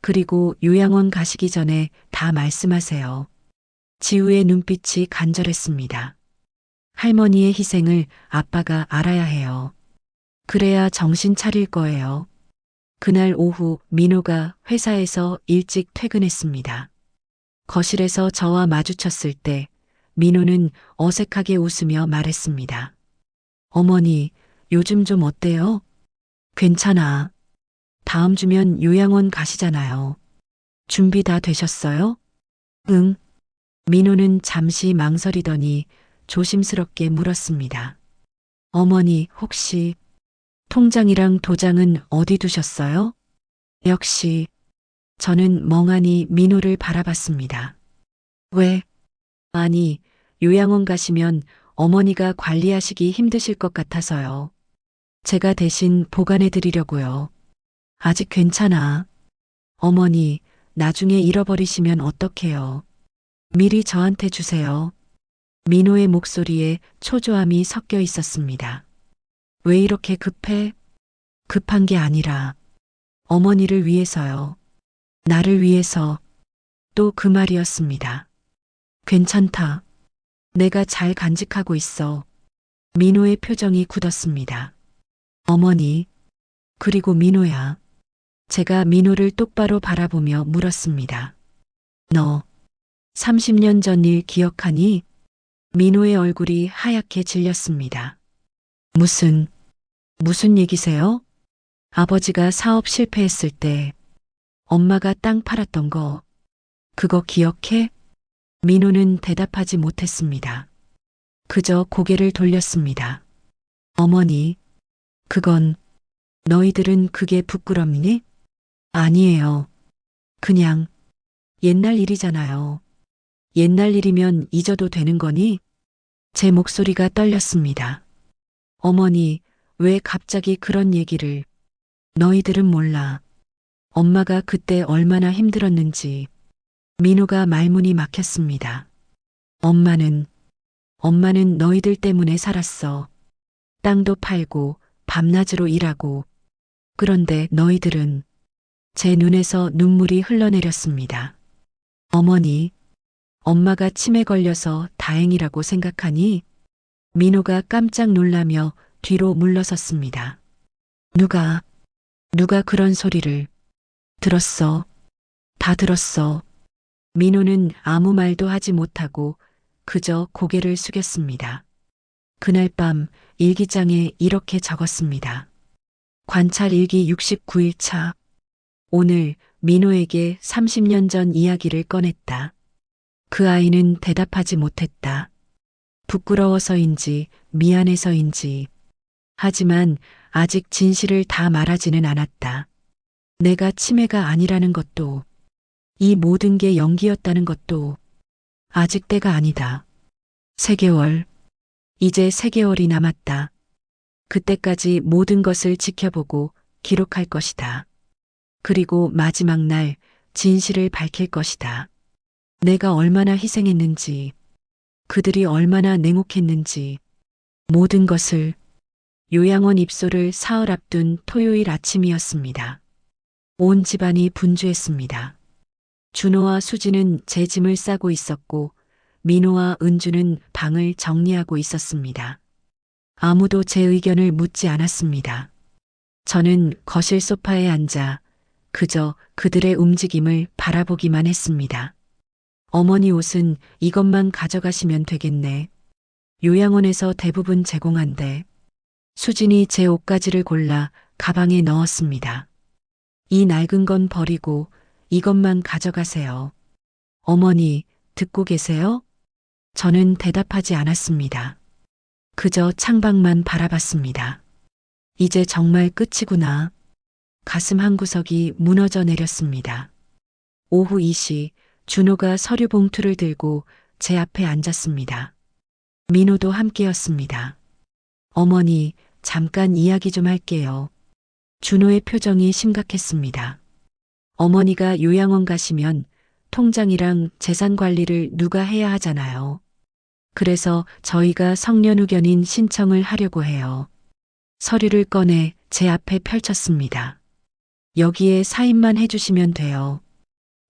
그리고 요양원 가시기 전에 다 말씀하세요. 지우의 눈빛이 간절했습니다. 할머니의 희생을 아빠가 알아야 해요. 그래야 정신 차릴 거예요. 그날 오후 민호가 회사에서 일찍 퇴근했습니다. 거실에서 저와 마주쳤을 때 민호는 어색하게 웃으며 말했습니다. 어머니, 요즘 좀 어때요? 괜찮아. 다음 주면 요양원 가시잖아요. 준비 다 되셨어요? 응. 민호는 잠시 망설이더니 조심스럽게 물었습니다. 어머니, 혹시 통장이랑 도장은 어디 두셨어요? 역시 저는 멍하니 민호를 바라봤습니다. 왜? 아니, 요양원 가시면 어머니가 관리하시기 힘드실 것 같아서요. 제가 대신 보관해 드리려고요. 아직 괜찮아. 어머니, 나중에 잃어버리시면 어떡해요. 미리 저한테 주세요. 민호의 목소리에 초조함이 섞여 있었습니다. 왜 이렇게 급해? 급한 게 아니라 어머니를 위해서요. 나를 위해서 또 그 말이었습니다. 괜찮다. 내가 잘 간직하고 있어. 민호의 표정이 굳었습니다. 어머니, 그리고 민호야. 제가 민호를 똑바로 바라보며 물었습니다. 너 30년 전 일 기억하니? 민호의 얼굴이 하얗게 질렸습니다. 무슨 얘기세요? 아버지가 사업 실패했을 때 엄마가 땅 팔았던 거, 그거 기억해? 민호는 대답하지 못했습니다. 그저 고개를 돌렸습니다. 어머니, 그건 너희들은 그게 부끄럽니? 아니에요. 그냥 옛날 일이잖아요. 옛날 일이면 잊어도 되는 거니? 제 목소리가 떨렸습니다. 어머니, 왜 갑자기 그런 얘기를? 너희들은 몰라. 엄마가 그때 얼마나 힘들었는지. 민호가 말문이 막혔습니다. 엄마는 너희들 때문에 살았어. 땅도 팔고 밤낮으로 일하고. 그런데 너희들은 제 눈에서 눈물이 흘러내렸습니다. 어머니, 엄마가 치매 걸려서 다행이라고 생각하니? 민호가 깜짝 놀라며 뒤로 물러섰습니다. 누가 그런 소리를 들었어? 다 들었어. 민호는 아무 말도 하지 못하고 그저 고개를 숙였습니다. 그날 밤 일기장에 이렇게 적었습니다. 관찰 일기 69일차. 오늘 민호에게 30년 전 이야기를 꺼냈다. 그 아이는 대답하지 못했다. 부끄러워서인지 미안해서인지. 하지만 아직 진실을 다 말하지는 않았다. 내가 치매가 아니라는 것도, 이 모든 게 연기였다는 것도 아직 때가 아니다. 3개월. 이제 3개월이 남았다. 그때까지 모든 것을 지켜보고 기록할 것이다. 그리고 마지막 날 진실을 밝힐 것이다. 내가 얼마나 희생했는지, 그들이 얼마나 냉혹했는지, 모든 것을. 요양원 입소를 사흘 앞둔 토요일 아침이었습니다. 온 집안이 분주했습니다. 준호와 수지는 제 짐을 싸고 있었고 민호와 은주는 방을 정리하고 있었습니다. 아무도 제 의견을 묻지 않았습니다. 저는 거실 소파에 앉아 그저 그들의 움직임을 바라보기만 했습니다. 어머니 옷은 이것만 가져가시면 되겠네. 요양원에서 대부분 제공한대. 수진이 제 옷가지를 골라 가방에 넣었습니다. 이 낡은 건 버리고 이것만 가져가세요. 어머니, 듣고 계세요? 저는 대답하지 않았습니다. 그저 창밖만 바라봤습니다. 이제 정말 끝이구나. 가슴 한구석이 무너져 내렸습니다. 오후 2시 준호가 서류 봉투를 들고 제 앞에 앉았습니다. 민호도 함께였습니다. 어머니, 잠깐 이야기 좀 할게요. 준호의 표정이 심각했습니다. 어머니가 요양원 가시면 통장이랑 재산 관리를 누가 해야 하잖아요. 그래서 저희가 성년후견인 신청을 하려고 해요. 서류를 꺼내 제 앞에 펼쳤습니다. 여기에 사인만 해주시면 돼요.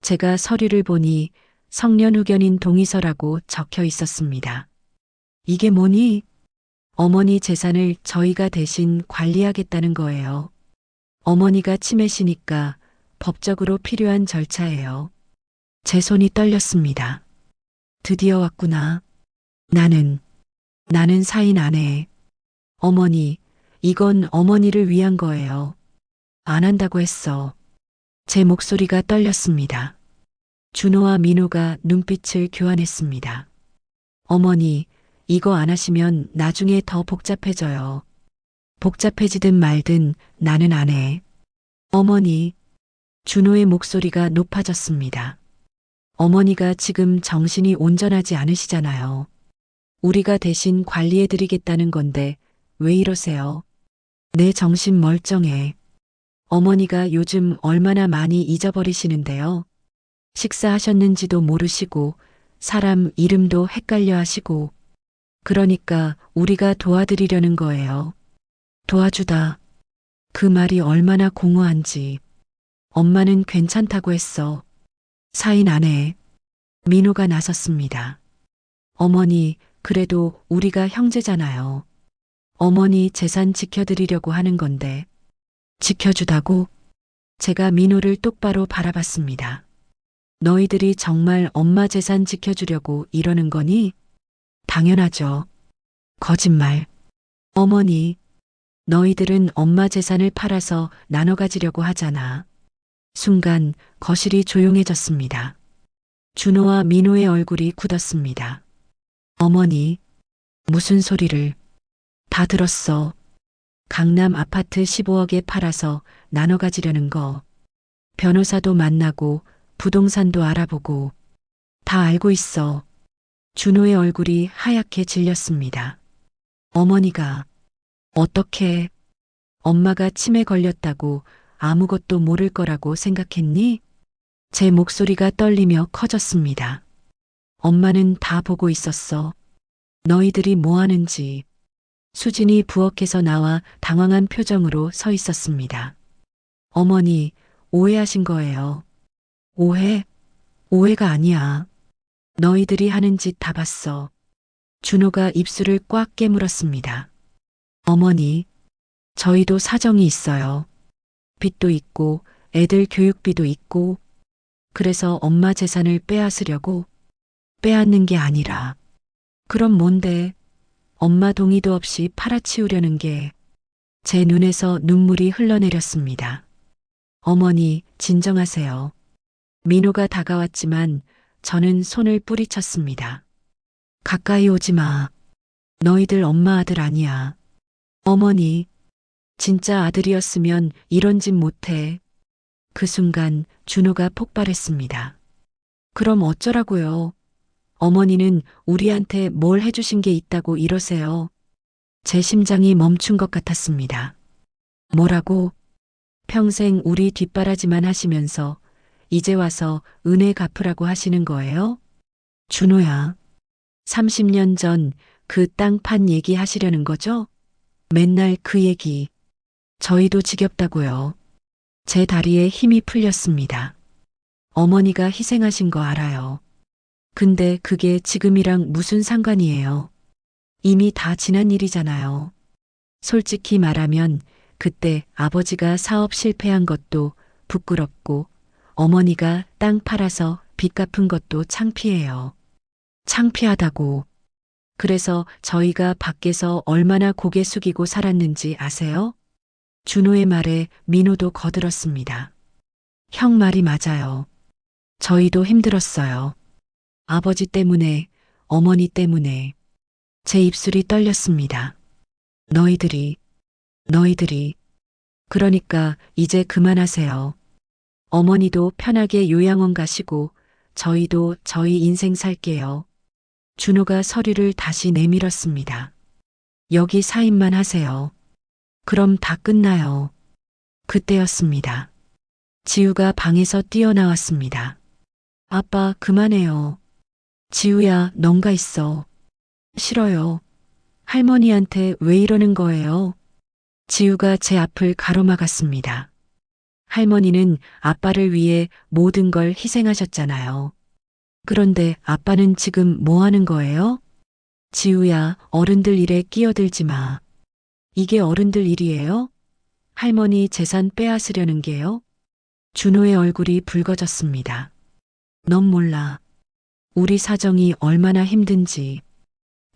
제가 서류를 보니 성년후견인 동의서라고 적혀 있었습니다. 이게 뭐니? 어머니 재산을 저희가 대신 관리하겠다는 거예요. 어머니가 치매시니까 법적으로 필요한 절차예요. 제 손이 떨렸습니다. 드디어 왔구나. 나는 사인 아내. 어머니, 이건 어머니를 위한 거예요. 안 한다고 했어. 제 목소리가 떨렸습니다. 준호와 민호가 눈빛을 교환했습니다. 어머니, 이거 안 하시면 나중에 더 복잡해져요. 복잡해지든 말든 나는 안 해. 어머니, 준호의 목소리가 높아졌습니다. 어머니가 지금 정신이 온전하지 않으시잖아요. 우리가 대신 관리해드리겠다는 건데 왜 이러세요? 내 정신 멀쩡해. 어머니가 요즘 얼마나 많이 잊어버리시는데요. 식사하셨는지도 모르시고 사람 이름도 헷갈려 하시고 그러니까 우리가 도와드리려는 거예요. 도와주다. 그 말이 얼마나 공허한지. 엄마는 괜찮다고 했어. 사인 아내. 민호가 나섰습니다. 어머니, 그래도 우리가 형제잖아요. 어머니 재산 지켜드리려고 하는 건데. 지켜주다고? 제가 민호를 똑바로 바라봤습니다. 너희들이 정말 엄마 재산 지켜주려고 이러는 거니? 당연하죠. 거짓말. 어머니, 너희들은 엄마 재산을 팔아서 나눠 가지려고 하잖아. 순간 거실이 조용해졌습니다. 준호와 민호의 얼굴이 굳었습니다. 어머니, 무슨 소리를. 다 들었어. 강남 아파트 15억에 팔아서 나눠 가지려는 거. 변호사도 만나고 부동산도 알아보고 다 알고 있어. 준호의 얼굴이 하얗게 질렸습니다. 어머니가 어떻게 엄마가 치매 걸렸다고 아무것도 모를 거라고 생각했니? 제 목소리가 떨리며 커졌습니다. 엄마는 다 보고 있었어. 너희들이 뭐 하는지. 수진이 부엌에서 나와 당황한 표정으로 서 있었습니다. 어머니, 오해하신 거예요. 오해? 오해가 아니야. 너희들이 하는 짓 다 봤어. 준호가 입술을 꽉 깨물었습니다. 어머니, 저희도 사정이 있어요. 빚도 있고 애들 교육비도 있고 그래서 엄마 재산을 빼앗으려고 빼앗는 게 아니라 그럼 뭔데 엄마 동의도 없이 팔아치우려는 게 제 눈에서 눈물이 흘러내렸습니다. 어머니, 진정하세요. 민호가 다가왔지만 저는 손을 뿌리쳤습니다. 가까이 오지 마. 너희들 엄마 아들 아니야. 어머니, 진짜 아들이었으면 이런 짓 못해. 그 순간 준호가 폭발했습니다. 그럼 어쩌라고요? 어머니는 우리한테 뭘 해주신 게 있다고 이러세요. 제 심장이 멈춘 것 같았습니다. 뭐라고? 평생 우리 뒷바라지만 하시면서 이제 와서 은혜 갚으라고 하시는 거예요? 준호야, 30년 전 그 땅 판 얘기 하시려는 거죠? 맨날 그 얘기. 저희도 지겹다고요. 제 다리에 힘이 풀렸습니다. 어머니가 희생하신 거 알아요. 근데 그게 지금이랑 무슨 상관이에요? 이미 다 지난 일이잖아요. 솔직히 말하면 그때 아버지가 사업 실패한 것도 부끄럽고 어머니가 땅 팔아서 빚 갚은 것도 창피해요. 창피하다고. 그래서 저희가 밖에서 얼마나 고개 숙이고 살았는지 아세요? 준호의 말에 민호도 거들었습니다. 형 말이 맞아요. 저희도 힘들었어요. 아버지 때문에, 어머니 때문에. 제 입술이 떨렸습니다. 너희들이. 그러니까 이제 그만하세요. 어머니도 편하게 요양원 가시고 저희도 저희 인생 살게요. 준호가 서류를 다시 내밀었습니다. 여기 사인만 하세요. 그럼 다 끝나요. 그때였습니다. 지우가 방에서 뛰어나왔습니다. 아빠, 그만해요. 지우야, 넌가 있어. 싫어요. 할머니한테 왜 이러는 거예요? 지우가 제 앞을 가로막았습니다. 할머니는 아빠를 위해 모든 걸 희생하셨잖아요. 그런데 아빠는 지금 뭐 하는 거예요? 지우야, 어른들 일에 끼어들지 마. 이게 어른들 일이에요? 할머니 재산 빼앗으려는 게요? 준호의 얼굴이 붉어졌습니다. 넌 몰라. 우리 사정이 얼마나 힘든지.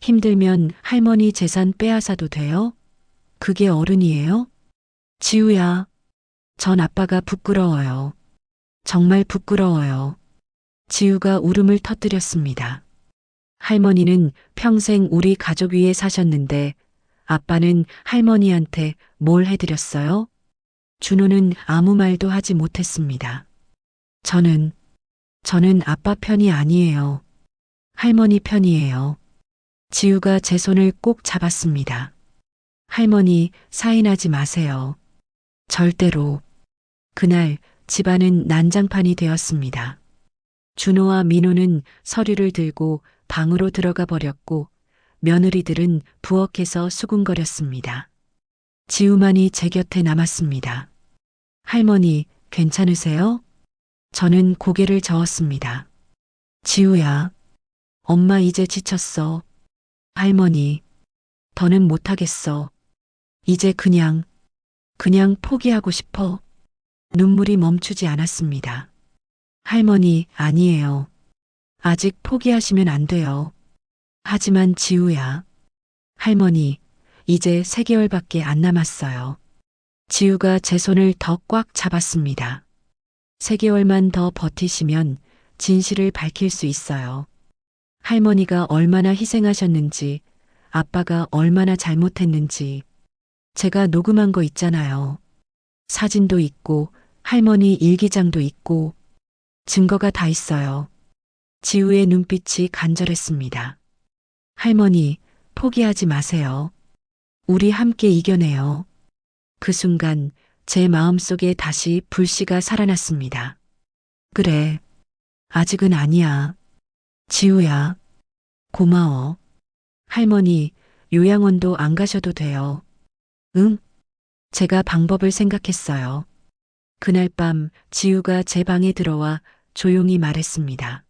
힘들면 할머니 재산 빼앗아도 돼요? 그게 어른이에요? 지우야, 전 아빠가 부끄러워요. 정말 부끄러워요. 지우가 울음을 터뜨렸습니다. 할머니는 평생 우리 가족 위에 사셨는데 아빠는 할머니한테 뭘 해드렸어요? 준호는 아무 말도 하지 못했습니다. 저는 아빠 편이 아니에요. 할머니 편이에요. 지우가 제 손을 꼭 잡았습니다. 할머니, 사인하지 마세요. 절대로. 그날 집안은 난장판이 되었습니다. 준호와 민호는 서류를 들고 방으로 들어가 버렸고 며느리들은 부엌에서 수군거렸습니다. 지우만이 제 곁에 남았습니다. 할머니, 괜찮으세요? 저는 고개를 저었습니다. 지우야, 엄마 이제 지쳤어. 할머니, 더는 못하겠어. 이제 그냥 포기하고 싶어. 눈물이 멈추지 않았습니다. 할머니, 아니에요. 아직 포기하시면 안 돼요. 하지만 지우야. 할머니, 이제 3개월밖에 안 남았어요. 지우가 제 손을 더 꽉 잡았습니다. 3개월만 더 버티시면 진실을 밝힐 수 있어요. 할머니가 얼마나 희생하셨는지, 아빠가 얼마나 잘못했는지, 제가 녹음한 거 있잖아요. 사진도 있고, 할머니 일기장도 있고, 증거가 다 있어요. 지우의 눈빛이 간절했습니다. 할머니, 포기하지 마세요. 우리 함께 이겨내요. 그 순간 제 마음속에 다시 불씨가 살아났습니다. 그래, 아직은 아니야. 지우야, 고마워. 할머니, 요양원도 안 가셔도 돼요. 응? 제가 방법을 생각했어요. 그날 밤 지우가 제 방에 들어와 조용히 말했습니다.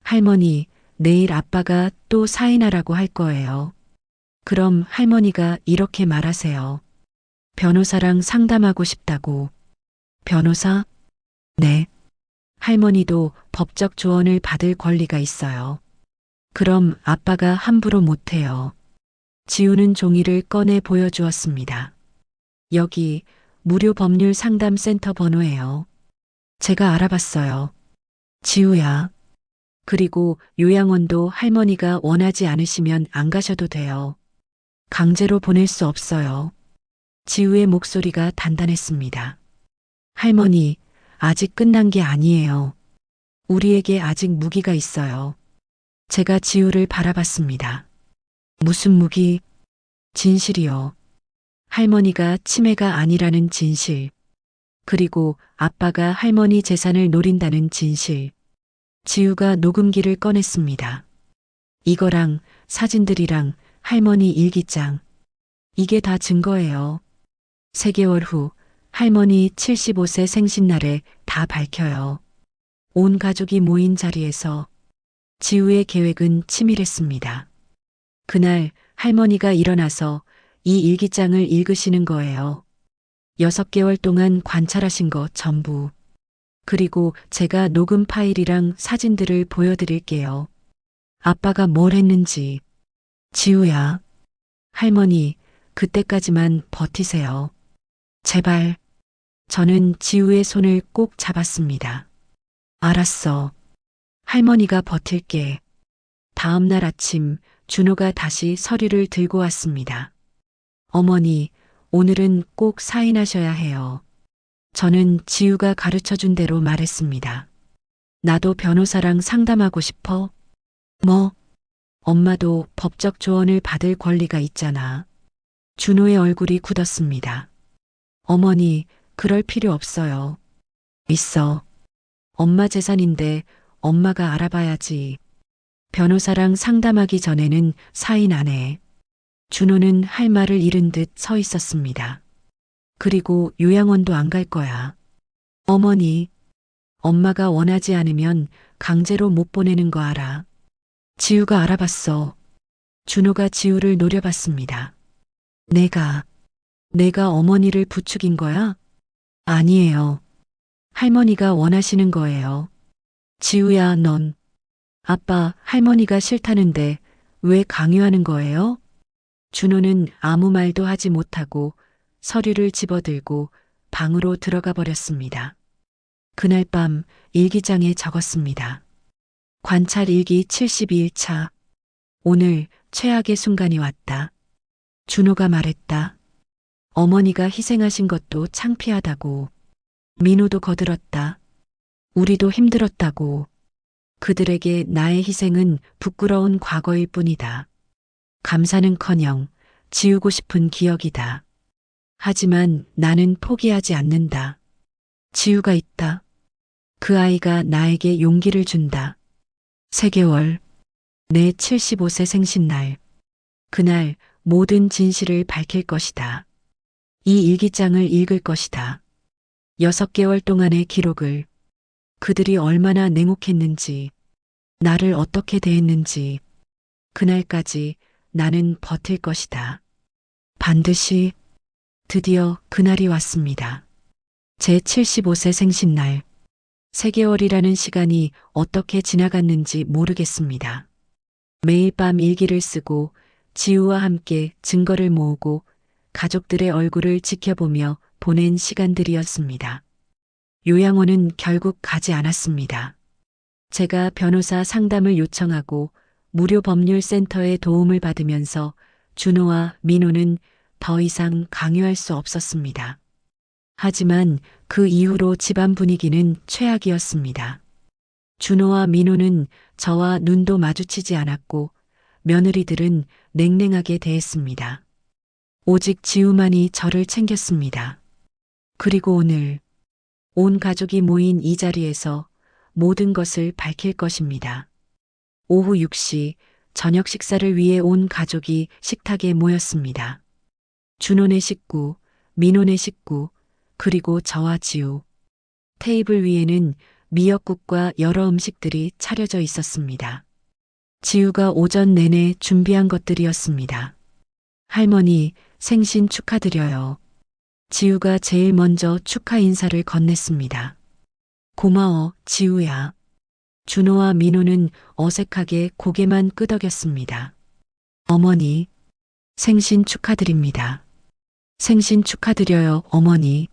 할머니, 내일 아빠가 또 사인하라고 할 거예요. 그럼 할머니가 이렇게 말하세요. 변호사랑 상담하고 싶다고. 변호사? 네. 할머니도 법적 조언을 받을 권리가 있어요. 그럼 아빠가 함부로 못해요. 지우는 종이를 꺼내 보여주었습니다. 여기 무료 법률 상담센터 번호예요. 제가 알아봤어요. 지우야. 그리고 요양원도 할머니가 원하지 않으시면 안 가셔도 돼요. 강제로 보낼 수 없어요. 지우의 목소리가 단단했습니다. 할머니, 아직 끝난 게 아니에요. 우리에게 아직 무기가 있어요. 제가 지우를 바라봤습니다. 무슨 무기? 진실이요. 할머니가 치매가 아니라는 진실. 그리고 아빠가 할머니 재산을 노린다는 진실. 지우가 녹음기를 꺼냈습니다. 이거랑 사진들이랑 할머니 일기장. 이게 다 증거예요. 3개월 후 할머니 75세 생신날에 다 밝혀요. 온 가족이 모인 자리에서 지우의 계획은 치밀했습니다. 그날 할머니가 일어나서 이 일기장을 읽으시는 거예요. 6개월 동안 관찰하신 거 전부. 그리고 제가 녹음 파일이랑 사진들을 보여드릴게요. 아빠가 뭘 했는지. 지우야. 할머니, 그때까지만 버티세요. 제발. 저는 지우의 손을 꼭 잡았습니다. 알았어. 할머니가 버틸게. 다음 날 아침 준호가 다시 서류를 들고 왔습니다. 어머니, 오늘은 꼭 사인하셔야 해요. 저는 지우가 가르쳐 준 대로 말했습니다. 나도 변호사랑 상담하고 싶어. 뭐? 엄마도 법적 조언을 받을 권리가 있잖아. 준호의 얼굴이 굳었습니다. 어머니, 그럴 필요 없어요. 있어. 엄마 재산인데 엄마가 알아봐야지. 변호사랑 상담하기 전에는 사인 안 해. 준호는 할 말을 잃은 듯 서 있었습니다. 그리고 요양원도 안 갈 거야. 어머니, 엄마가 원하지 않으면 강제로 못 보내는 거 알아. 지우가 알아봤어. 준호가 지우를 노려봤습니다. 내가 어머니를 부추긴 거야? 아니에요. 할머니가 원하시는 거예요. 지우야, 넌. 아빠, 할머니가 싫다는데 왜 강요하는 거예요? 준호는 아무 말도 하지 못하고 서류를 집어들고 방으로 들어가 버렸습니다. 그날 밤 일기장에 적었습니다. 관찰 일기 72일차. 오늘 최악의 순간이 왔다. 준호가 말했다. 어머니가 희생하신 것도 창피하다고. 민호도 거들었다. 우리도 힘들었다고. 그들에게 나의 희생은 부끄러운 과거일 뿐이다. 감사는커녕 지우고 싶은 기억이다. 하지만 나는 포기하지 않는다. 지우가 있다. 그 아이가 나에게 용기를 준다. 3개월. 내 75세 생신날. 그날 모든 진실을 밝힐 것이다. 이 일기장을 읽을 것이다. 6개월 동안의 기록을. 그들이 얼마나 냉혹했는지, 나를 어떻게 대했는지, 그날까지 나는 버틸 것이다. 반드시. 드디어 그날이 왔습니다. 제 75세 생신날. 3개월이라는 시간이 어떻게 지나갔는지 모르겠습니다. 매일 밤 일기를 쓰고 지우와 함께 증거를 모으고 가족들의 얼굴을 지켜보며 보낸 시간들이었습니다. 요양원은 결국 가지 않았습니다. 제가 변호사 상담을 요청하고 무료 법률센터의 도움을 받으면서 준호와 민호는 더 이상 강요할 수 없었습니다. 하지만 그 이후로 집안 분위기는 최악이었습니다. 준호와 민호는 저와 눈도 마주치지 않았고 며느리들은 냉랭하게 대했습니다. 오직 지우만이 저를 챙겼습니다. 그리고 오늘 온 가족이 모인 이 자리에서 모든 것을 밝힐 것입니다. 오후 6시 저녁 식사를 위해 온 가족이 식탁에 모였습니다. 준호네 식구, 민호네 식구, 그리고 저와 지우. 테이블 위에는 미역국과 여러 음식들이 차려져 있었습니다. 지우가 오전 내내 준비한 것들이었습니다. 할머니, 생신 축하드려요. 지우가 제일 먼저 축하 인사를 건넸습니다. 고마워, 지우야. 준호와 민호는 어색하게 고개만 끄덕였습니다. 어머니, 생신 축하드립니다. 생신 축하드려요, 어머니.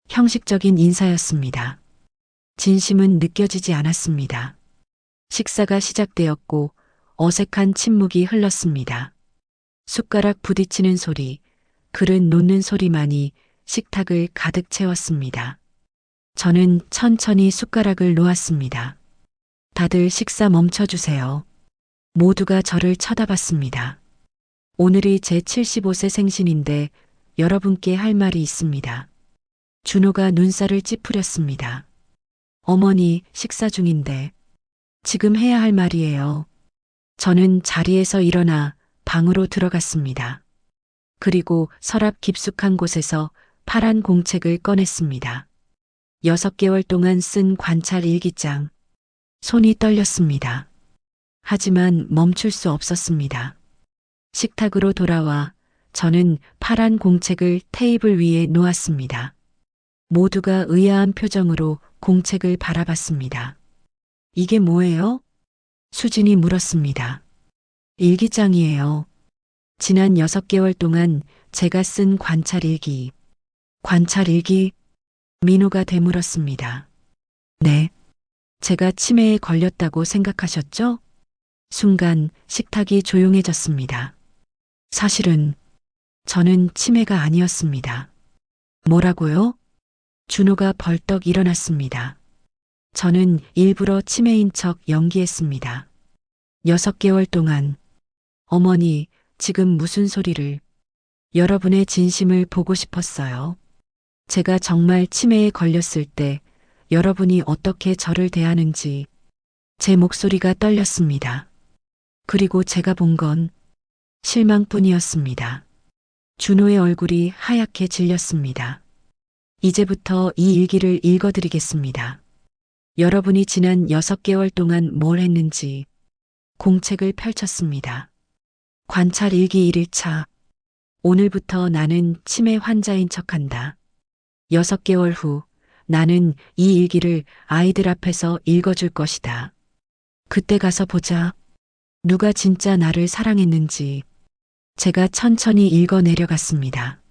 형식적인 인사였습니다. 진심은 느껴지지 않았습니다. 식사가 시작되었고 어색한 침묵이 흘렀습니다. 숟가락 부딪히는 소리, 그릇 놓는 소리만이 식탁을 가득 채웠습니다. 저는 천천히 숟가락을 놓았습니다. 다들 식사 멈춰주세요. 모두가 저를 쳐다봤습니다. 오늘이 제 75세 생신인데 여러분께 할 말이 있습니다. 준호가 눈살을 찌푸렸습니다. 어머니, 식사 중인데 지금 해야 할 말이에요. 저는 자리에서 일어나 방으로 들어갔습니다. 그리고 서랍 깊숙한 곳에서 파란 공책을 꺼냈습니다. 6개월 동안 쓴 관찰 일기장. 손이 떨렸습니다. 하지만 멈출 수 없었습니다. 식탁으로 돌아와 저는 파란 공책을 테이블 위에 놓았습니다. 모두가 의아한 표정으로 공책을 바라봤습니다. 이게 뭐예요? 수진이 물었습니다. 일기장이에요. 지난 6개월 동안 제가 쓴 관찰일기. 관찰일기? 민호가 되물었습니다. 네. 제가 치매에 걸렸다고 생각하셨죠? 순간 식탁이 조용해졌습니다. 사실은 저는 치매가 아니었습니다. 뭐라고요? 준호가 벌떡 일어났습니다. 저는 일부러 치매인 척 연기했습니다. 6개월 동안. 어머니, 지금 무슨 소리를. 여러분의 진심을 보고 싶었어요. 제가 정말 치매에 걸렸을 때 여러분이 어떻게 저를 대하는지. 제 목소리가 떨렸습니다. 그리고 제가 본 건 실망뿐이었습니다. 준호의 얼굴이 하얗게 질렸습니다. 이제부터 이 일기를 읽어드리겠습니다. 여러분이 지난 6개월 동안 뭘 했는지. 공책을 펼쳤습니다. 관찰 일기 1일차. 오늘부터 나는 치매 환자인 척한다. 6개월 후 나는 이 일기를 아이들 앞에서 읽어줄 것이다. 그때 가서 보자. 누가 진짜 나를 사랑했는지. 제가 천천히 읽어 내려갔습니다.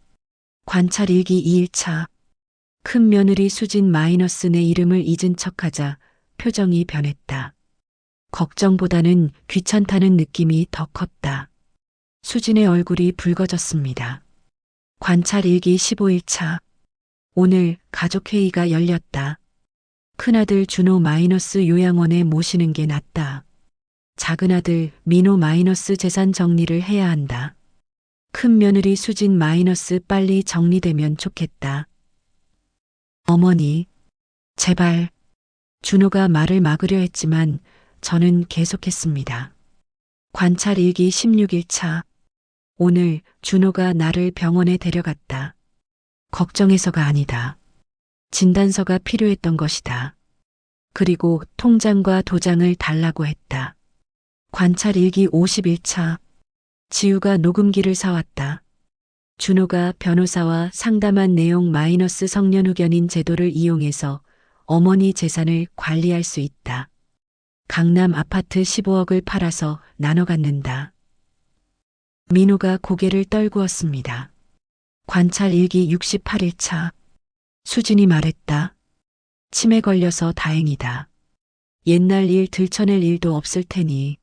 관찰 일기 2일차. 큰 며느리 수진 마이너스 내 이름을 잊은 척하자 표정이 변했다. 걱정보다는 귀찮다는 느낌이 더 컸다. 수진의 얼굴이 붉어졌습니다. 관찰 일기 15일차. 오늘 가족회의가 열렸다. 큰아들 준호 마이너스 요양원에 모시는 게 낫다. 작은아들 민호 마이너스 재산 정리를 해야 한다. 큰 며느리 수진 마이너스 빨리 정리되면 좋겠다. 어머니, 제발. 준호가 말을 막으려 했지만 저는 계속했습니다. 관찰 일기 16일차. 오늘 준호가 나를 병원에 데려갔다. 걱정해서가 아니다. 진단서가 필요했던 것이다. 그리고 통장과 도장을 달라고 했다. 관찰 일기 51차. 지우가 녹음기를 사왔다. 준호가 변호사와 상담한 내용 마이너스 성년 후견인 제도를 이용해서 어머니 재산을 관리할 수 있다. 강남 아파트 15억을 팔아서 나눠 갖는다. 민호가 고개를 떨구었습니다. 관찰 일기 68일차. 수진이 말했다. 치매 걸려서 다행이다. 옛날 일 들춰낼 일도 없을 테니.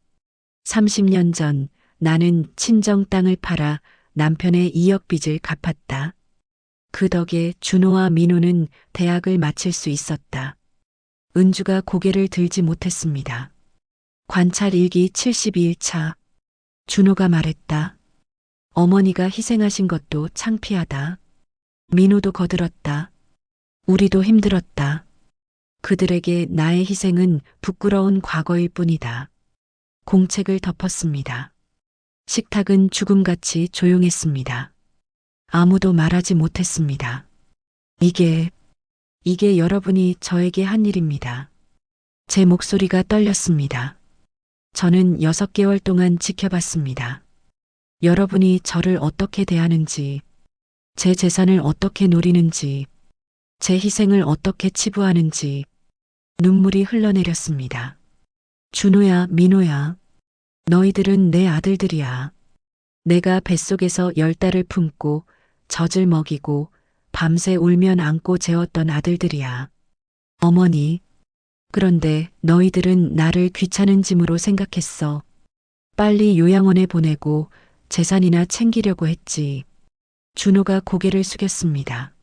30년 전 나는 친정 땅을 팔아 남편의 2억 빚을 갚았다. 그 덕에 준호와 민호는 대학을 마칠 수 있었다. 은주가 고개를 들지 못했습니다. 관찰 일기 72일차. 준호가 말했다. 어머니가 희생하신 것도 창피하다. 민호도 거들었다. 우리도 힘들었다. 그들에게 나의 희생은 부끄러운 과거일 뿐이다. 공책을 덮었습니다. 식탁은 죽음같이 조용했습니다. 아무도 말하지 못했습니다. 이게 여러분이 저에게 한 일입니다. 제 목소리가 떨렸습니다. 저는 6개월 동안 지켜봤습니다. 여러분이 저를 어떻게 대하는지, 제 재산을 어떻게 노리는지, 제 희생을 어떻게 치부하는지 눈물이 흘러내렸습니다. 준호야, 민호야, 너희들은 내 아들들이야. 내가 뱃속에서 10달을 품고 젖을 먹이고 밤새 울면 안고 재웠던 아들들이야. 어머니, 그런데 너희들은 나를 귀찮은 짐으로 생각했어. 빨리 요양원에 보내고 재산이나 챙기려고 했지. 준호가 고개를 숙였습니다.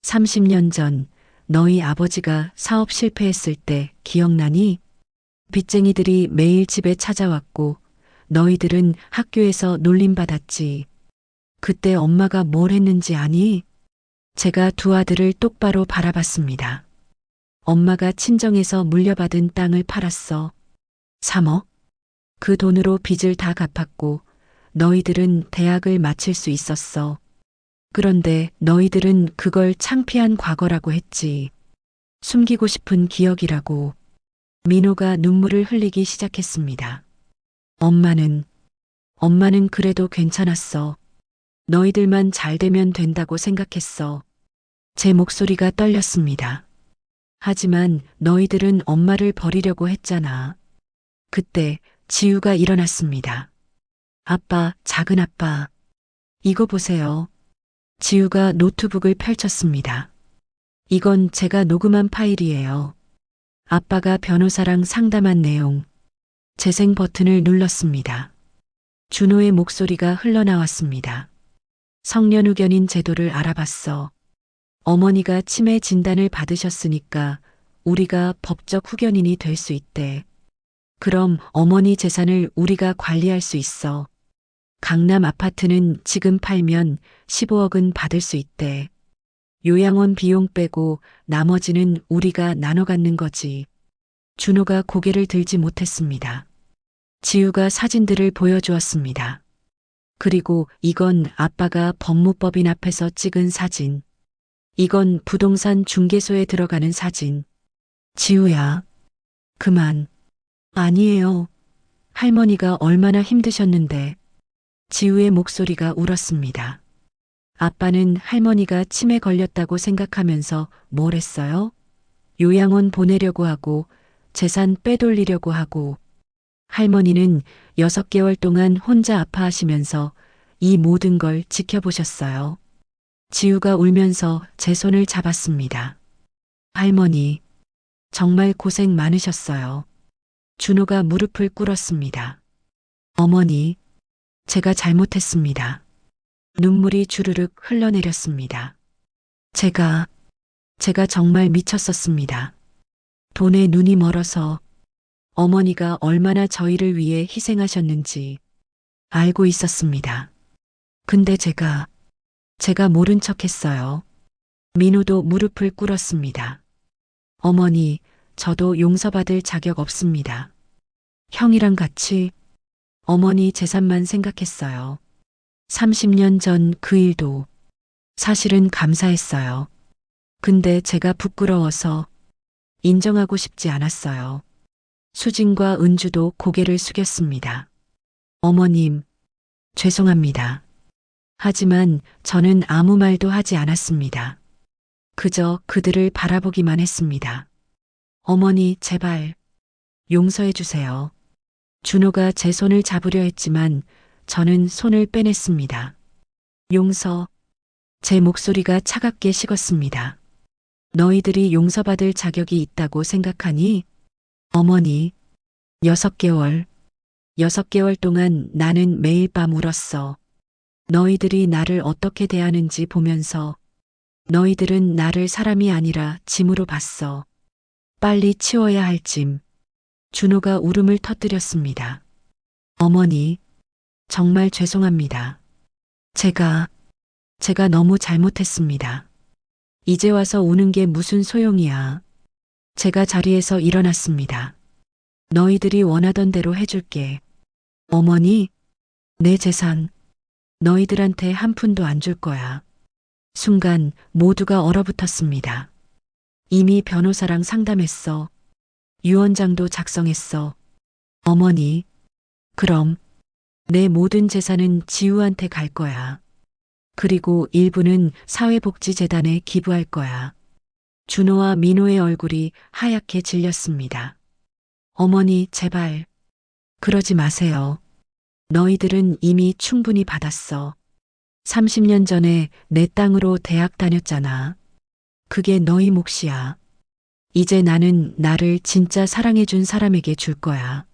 30년 전 너희 아버지가 사업 실패했을 때 기억나니? 빚쟁이들이 매일 집에 찾아왔고 너희들은 학교에서 놀림받았지. 그때 엄마가 뭘 했는지 아니? 제가 두 아들을 똑바로 바라봤습니다. 엄마가 친정에서 물려받은 땅을 팔았어. 3억? 그 돈으로 빚을 다 갚았고 너희들은 대학을 마칠 수 있었어. 그런데 너희들은 그걸 창피한 과거라고 했지. 숨기고 싶은 기억이라고. 민호가 눈물을 흘리기 시작했습니다. 엄마는 그래도 괜찮았어. 너희들만 잘 되면 된다고 생각했어. 제 목소리가 떨렸습니다. 하지만 너희들은 엄마를 버리려고 했잖아. 그때 지우가 일어났습니다. 아빠, 작은 아빠. 이거 보세요. 지우가 노트북을 펼쳤습니다. 이건 제가 녹음한 파일이에요. 아빠가 변호사랑 상담한 내용. 재생 버튼을 눌렀습니다. 준호의 목소리가 흘러나왔습니다. 성년 후견인 제도를 알아봤어. 어머니가 치매 진단을 받으셨으니까 우리가 법적 후견인이 될 수 있대. 그럼 어머니 재산을 우리가 관리할 수 있어. 강남 아파트는 지금 팔면 15억은 받을 수 있대. 요양원 비용 빼고 나머지는 우리가 나눠 갖는 거지. 준호가 고개를 들지 못했습니다. 지우가 사진들을 보여주었습니다. 그리고 이건 아빠가 법무법인 앞에서 찍은 사진. 이건 부동산 중개소에 들어가는 사진. 지우야, 그만. 아니에요. 할머니가 얼마나 힘드셨는데. 지우의 목소리가 울었습니다. 아빠는 할머니가 치매 걸렸다고 생각하면서 뭘 했어요? 요양원 보내려고 하고 재산 빼돌리려고 하고 할머니는 6개월 동안 혼자 아파하시면서 이 모든 걸 지켜보셨어요. 지우가 울면서 제 손을 잡았습니다. 할머니, 정말 고생 많으셨어요. 준호가 무릎을 꿇었습니다. 어머니, 제가 잘못했습니다. 눈물이 주르륵 흘러내렸습니다. 제가 정말 미쳤었습니다. 돈에 눈이 멀어서 어머니가 얼마나 저희를 위해 희생하셨는지 알고 있었습니다. 근데 제가 모른 척 했어요. 민호도 무릎을 꿇었습니다. 어머니, 저도 용서받을 자격 없습니다. 형이랑 같이 어머니 재산만 생각했어요. 30년 전 그 일도 사실은 감사했어요. 근데 제가 부끄러워서 인정하고 싶지 않았어요. 수진과 은주도 고개를 숙였습니다. 어머님, 죄송합니다. 하지만 저는 아무 말도 하지 않았습니다. 그저 그들을 바라보기만 했습니다. 어머니, 제발 용서해 주세요. 준호가 제 손을 잡으려 했지만 저는 손을 빼냈습니다. 용서. 제 목소리가 차갑게 식었습니다. 너희들이 용서받을 자격이 있다고 생각하니? 어머니, 6개월 동안 나는 매일 밤 울었어. 너희들이 나를 어떻게 대하는지 보면서 너희들은 나를 사람이 아니라 짐으로 봤어. 빨리 치워야 할 짐. 준호가 울음을 터뜨렸습니다. 어머니, 정말 죄송합니다. 제가 너무 잘못했습니다. 이제 와서 우는 게 무슨 소용이야. 제가 자리에서 일어났습니다. 너희들이 원하던 대로 해줄게. 어머니, 내 재산 너희들한테 한 푼도 안 줄 거야. 순간 모두가 얼어붙었습니다. 이미 변호사랑 상담했어. 유언장도 작성했어. 어머니, 그럼 내 모든 재산은 지우한테 갈 거야. 그리고 일부는 사회복지재단에 기부할 거야. 준호와 민호의 얼굴이 하얗게 질렸습니다. 어머니, 제발 그러지 마세요. 너희들은 이미 충분히 받았어. 30년 전에 내 땅으로 대학 다녔잖아. 그게 너희 몫이야. 이제 나는 나를 진짜 사랑해준 사람에게 줄 거야.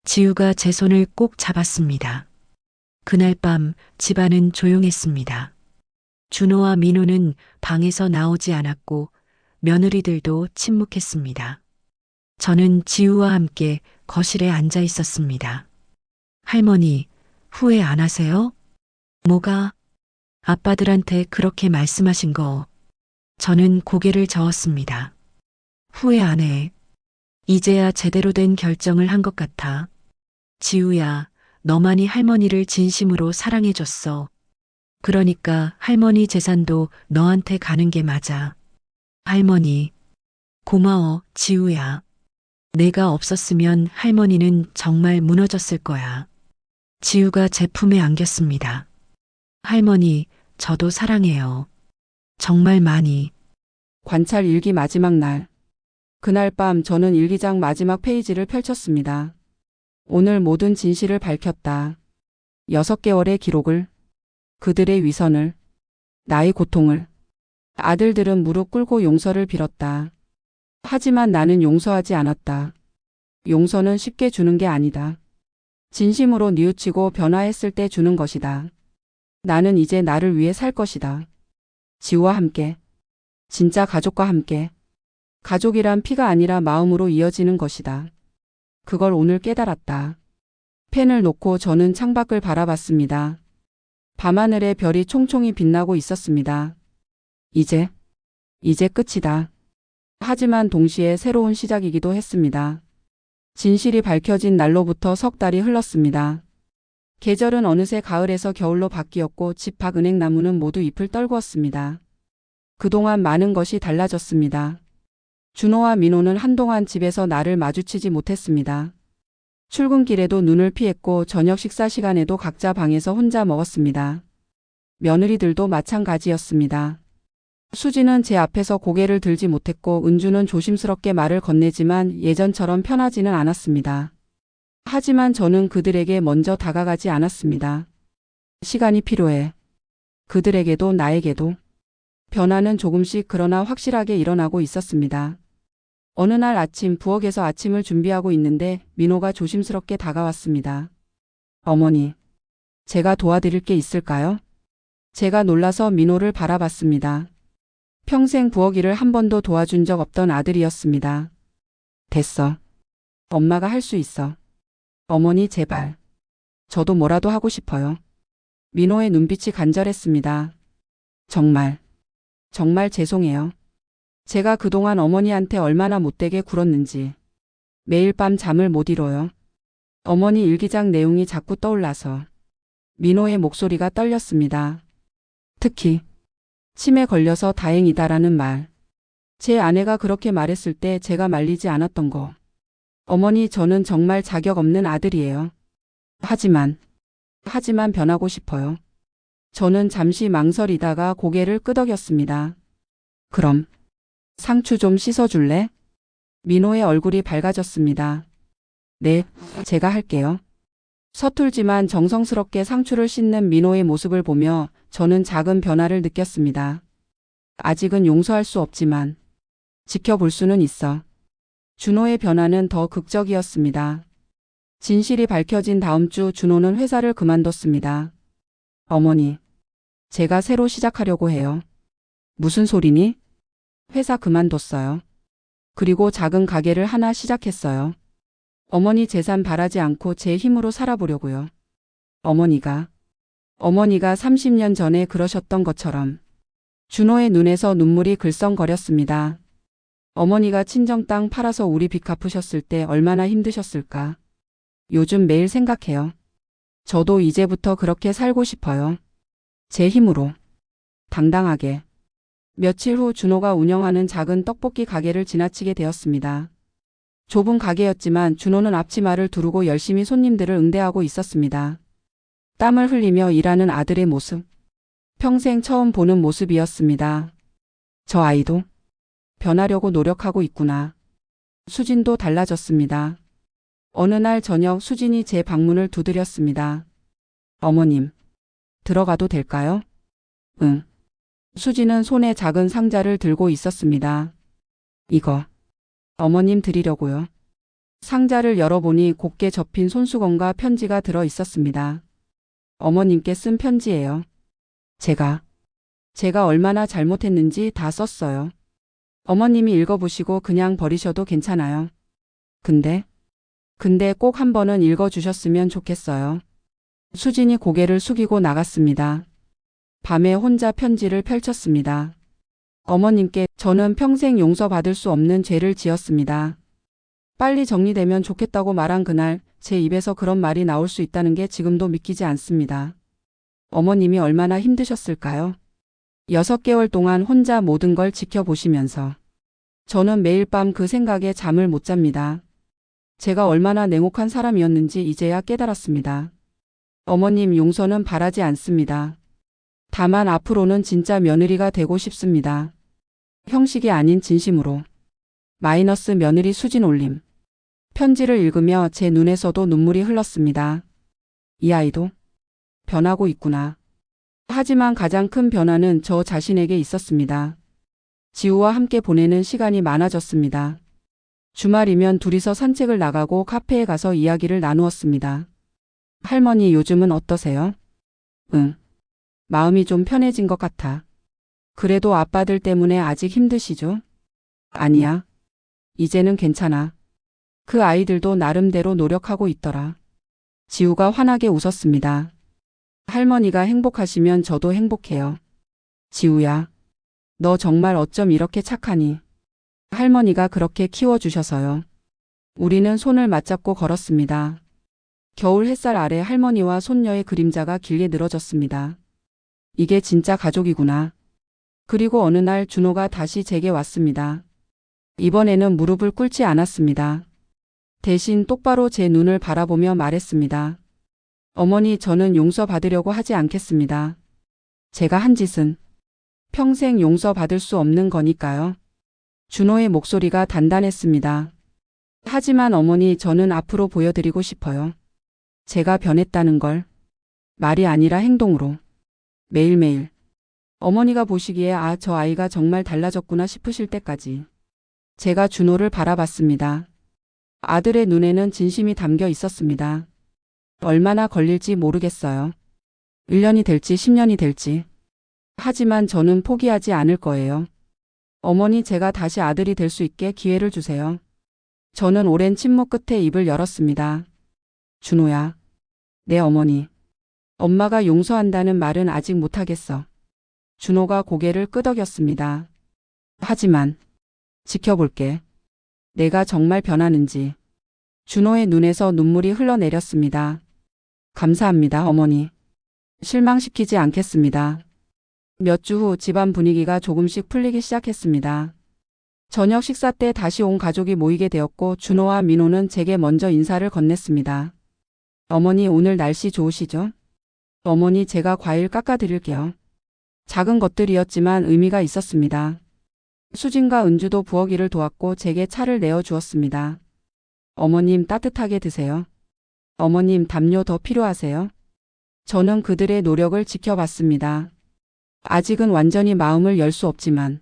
지우가 제 손을 꼭 잡았습니다. 그날 밤 집안은 조용했습니다. 준호와 민호는 방에서 나오지 않았고 며느리들도 침묵했습니다. 저는 지우와 함께 거실에 앉아 있었습니다. 할머니, 후회 안 하세요? 뭐가? 아빠들한테 그렇게 말씀하신 거. 저는 고개를 저었습니다. 후회 안 해. 이제야 제대로 된 결정을 한 것 같아. 지우야, 너만이 할머니를 진심으로 사랑해줬어. 그러니까 할머니 재산도 너한테 가는 게 맞아. 할머니, 고마워, 지우야. 내가 없었으면 할머니는 정말 무너졌을 거야. 지우가 제 품에 안겼습니다. 할머니, 저도 사랑해요. 정말 많이. 관찰 일기 마지막 날. 그날 밤 저는 일기장 마지막 페이지를 펼쳤습니다. 오늘 모든 진실을 밝혔다. 6개월의 기록을, 그들의 위선을, 나의 고통을. 아들들은 무릎 꿇고 용서를 빌었다. 하지만 나는 용서하지 않았다. 용서는 쉽게 주는 게 아니다. 진심으로 뉘우치고 변화했을 때 주는 것이다. 나는 이제 나를 위해 살 것이다. 지우와 함께. 진짜 가족과 함께. 가족이란 피가 아니라 마음으로 이어지는 것이다. 그걸 오늘 깨달았다. 펜을 놓고 저는 창밖을 바라봤습니다. 밤하늘에 별이 총총히 빛나고 있었습니다. 이제 끝이다. 하지만 동시에 새로운 시작이기도 했습니다. 진실이 밝혀진 날로부터 석 달이 흘렀습니다. 계절은 어느새 가을에서 겨울로 바뀌었고 집 밖 은행나무는 모두 잎을 떨구었습니다. 그동안 많은 것이 달라졌습니다. 준호와 민호는 한동안 집에서 나를 마주치지 못했습니다. 출근길에도 눈을 피했고 저녁 식사 시간에도 각자 방에서 혼자 먹었습니다. 며느리들도 마찬가지였습니다. 수지는 제 앞에서 고개를 들지 못했고 은주는 조심스럽게 말을 건네지만 예전처럼 편하지는 않았습니다. 하지만 저는 그들에게 먼저 다가가지 않았습니다. 시간이 필요해. 그들에게도 나에게도. 변화는 조금씩 그러나 확실하게 일어나고 있었습니다. 어느 날 아침 부엌에서 아침을 준비하고 있는데 민호가 조심스럽게 다가왔습니다. 어머니, 제가 도와드릴 게 있을까요? 제가 놀라서 민호를 바라봤습니다. 평생 부엌 일을 한 번도 도와준 적 없던 아들이었습니다. 됐어. 엄마가 할 수 있어. 어머니 제발. 저도 뭐라도 하고 싶어요. 민호의 눈빛이 간절했습니다. 정말 죄송해요. 제가 그동안 어머니한테 얼마나 못되게 굴었는지. 매일 밤 잠을 못 이뤄요. 어머니 일기장 내용이 자꾸 떠올라서. 민호의 목소리가 떨렸습니다. 특히 치매 걸려서 다행이다라는 말. 제 아내가 그렇게 말했을 때 제가 말리지 않았던 거. 어머니 저는 정말 자격 없는 아들이에요. 하지만 변하고 싶어요. 저는 잠시 망설이다가 고개를 끄덕였습니다. 그럼 상추 좀 씻어줄래? 민호의 얼굴이 밝아졌습니다. 네, 제가 할게요. 서툴지만 정성스럽게 상추를 씻는 민호의 모습을 보며 저는 작은 변화를 느꼈습니다. 아직은 용서할 수 없지만 지켜볼 수는 있어. 준호의 변화는 더 극적이었습니다. 진실이 밝혀진 다음 주 준호는 회사를 그만뒀습니다. 어머니, 제가 새로 시작하려고 해요. 무슨 소리니? 회사 그만뒀어요. 그리고 작은 가게를 하나 시작했어요. 어머니 재산 바라지 않고 제 힘으로 살아보려고요. 어머니가 30년 전에 그러셨던 것처럼. 준호의 눈에서 눈물이 글썽거렸습니다. 어머니가 친정 땅 팔아서 우리 빚 갚으셨을 때 얼마나 힘드셨을까. 요즘 매일 생각해요. 저도 이제부터 그렇게 살고 싶어요. 제 힘으로. 당당하게. 며칠 후 준호가 운영하는 작은 떡볶이 가게를 지나치게 되었습니다. 좁은 가게였지만 준호는 앞치마를 두르고 열심히 손님들을 응대하고 있었습니다. 땀을 흘리며 일하는 아들의 모습. 평생 처음 보는 모습이었습니다. 저 아이도 변하려고 노력하고 있구나. 수진도 달라졌습니다. 어느 날 저녁 수진이 제 방문을 두드렸습니다. 어머님, 들어가도 될까요? 응. 수진은 손에 작은 상자를 들고 있었습니다. 이거 어머님 드리려고요. 상자를 열어보니 곱게 접힌 손수건과 편지가 들어 있었습니다. 어머님께 쓴 편지예요. 제가 얼마나 잘못했는지 다 썼어요. 어머님이 읽어보시고 그냥 버리셔도 괜찮아요. 근데 꼭 한 번은 읽어주셨으면 좋겠어요. 수진이 고개를 숙이고 나갔습니다. 밤에 혼자 편지를 펼쳤습니다. 어머님께 저는 평생 용서받을 수 없는 죄를 지었습니다. 빨리 정리되면 좋겠다고 말한 그날 제 입에서 그런 말이 나올 수 있다는 게 지금도 믿기지 않습니다. 어머님이 얼마나 힘드셨을까요? 6개월 동안 혼자 모든 걸 지켜보시면서 저는 매일 밤 그 생각에 잠을 못 잡니다. 제가 얼마나 냉혹한 사람이었는지 이제야 깨달았습니다. 어머님 용서는 바라지 않습니다. 다만 앞으로는 진짜 며느리가 되고 싶습니다. 형식이 아닌 진심으로. 마이너스 며느리 수진 올림. 편지를 읽으며 제 눈에서도 눈물이 흘렀습니다. 이 아이도 변하고 있구나. 하지만 가장 큰 변화는 저 자신에게 있었습니다. 지우와 함께 보내는 시간이 많아졌습니다. 주말이면 둘이서 산책을 나가고 카페에 가서 이야기를 나누었습니다. 할머니 요즘은 어떠세요? 응. 마음이 좀 편해진 것 같아. 그래도 아빠들 때문에 아직 힘드시죠? 아니야. 이제는 괜찮아. 그 아이들도 나름대로 노력하고 있더라. 지우가 환하게 웃었습니다. 할머니가 행복하시면 저도 행복해요. 지우야, 너 정말 어쩜 이렇게 착하니? 할머니가 그렇게 키워주셔서요. 우리는 손을 맞잡고 걸었습니다. 겨울 햇살 아래 할머니와 손녀의 그림자가 길게 늘어졌습니다. 이게 진짜 가족이구나. 그리고 어느 날 준호가 다시 제게 왔습니다. 이번에는 무릎을 꿇지 않았습니다. 대신 똑바로 제 눈을 바라보며 말했습니다. 어머니, 저는 용서받으려고 하지 않겠습니다. 제가 한 짓은 평생 용서받을 수 없는 거니까요. 준호의 목소리가 단단했습니다. 하지만 어머니, 저는 앞으로 보여드리고 싶어요. 제가 변했다는 걸. 말이 아니라 행동으로. 매일매일. 어머니가 보시기에 저 아이가 정말 달라졌구나 싶으실 때까지. 제가 준호를 바라봤습니다. 아들의 눈에는 진심이 담겨 있었습니다. 얼마나 걸릴지 모르겠어요. 1년이 될지 10년이 될지. 하지만 저는 포기하지 않을 거예요. 어머니, 제가 다시 아들이 될 수 있게 기회를 주세요. 저는 오랜 침묵 끝에 입을 열었습니다. 준호야. 내 어머니. 엄마가 용서한다는 말은 아직 못하겠어. 준호가 고개를 끄덕였습니다. 하지만 지켜볼게. 내가 정말 변하는지. 준호의 눈에서 눈물이 흘러내렸습니다. 감사합니다, 어머니. 실망시키지 않겠습니다. 몇 주 후 집안 분위기가 조금씩 풀리기 시작했습니다. 저녁 식사 때 다시 온 가족이 모이게 되었고 준호와 민호는 제게 먼저 인사를 건넸습니다. 어머니, 오늘 날씨 좋으시죠? 어머니, 제가 과일 깎아드릴게요. 작은 것들이었지만 의미가 있었습니다. 수진과 은주도 부엌 일을 도왔고 제게 차를 내어주었습니다. 어머님, 따뜻하게 드세요. 어머님, 담요 더 필요하세요? 저는 그들의 노력을 지켜봤습니다. 아직은 완전히 마음을 열 수 없지만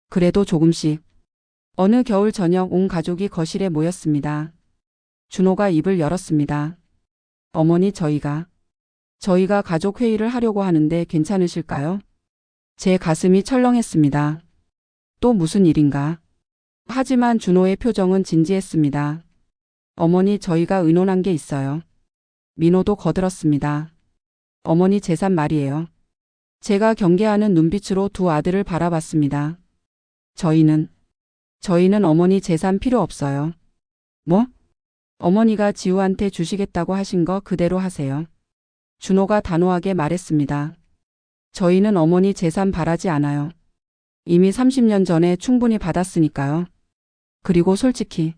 그래도 조금씩. 어느 겨울 저녁 온 가족이 거실에 모였습니다. 준호가 입을 열었습니다. 어머니, 저희가 가족 회의를 하려고 하는데 괜찮으실까요? 제 가슴이 철렁했습니다. 또 무슨 일인가? 하지만 준호의 표정은 진지했습니다. 어머니, 저희가 의논한 게 있어요. 민호도 거들었습니다. 어머니, 재산 말이에요. 제가 경계하는 눈빛으로 두 아들을 바라봤습니다. 저희는 어머니 재산 필요 없어요. 뭐? 어머니가 지우한테 주시겠다고 하신 거 그대로 하세요. 준호가 단호하게 말했습니다. 저희는 어머니 재산 바라지 않아요. 이미 30년 전에 충분히 받았으니까요. 그리고 솔직히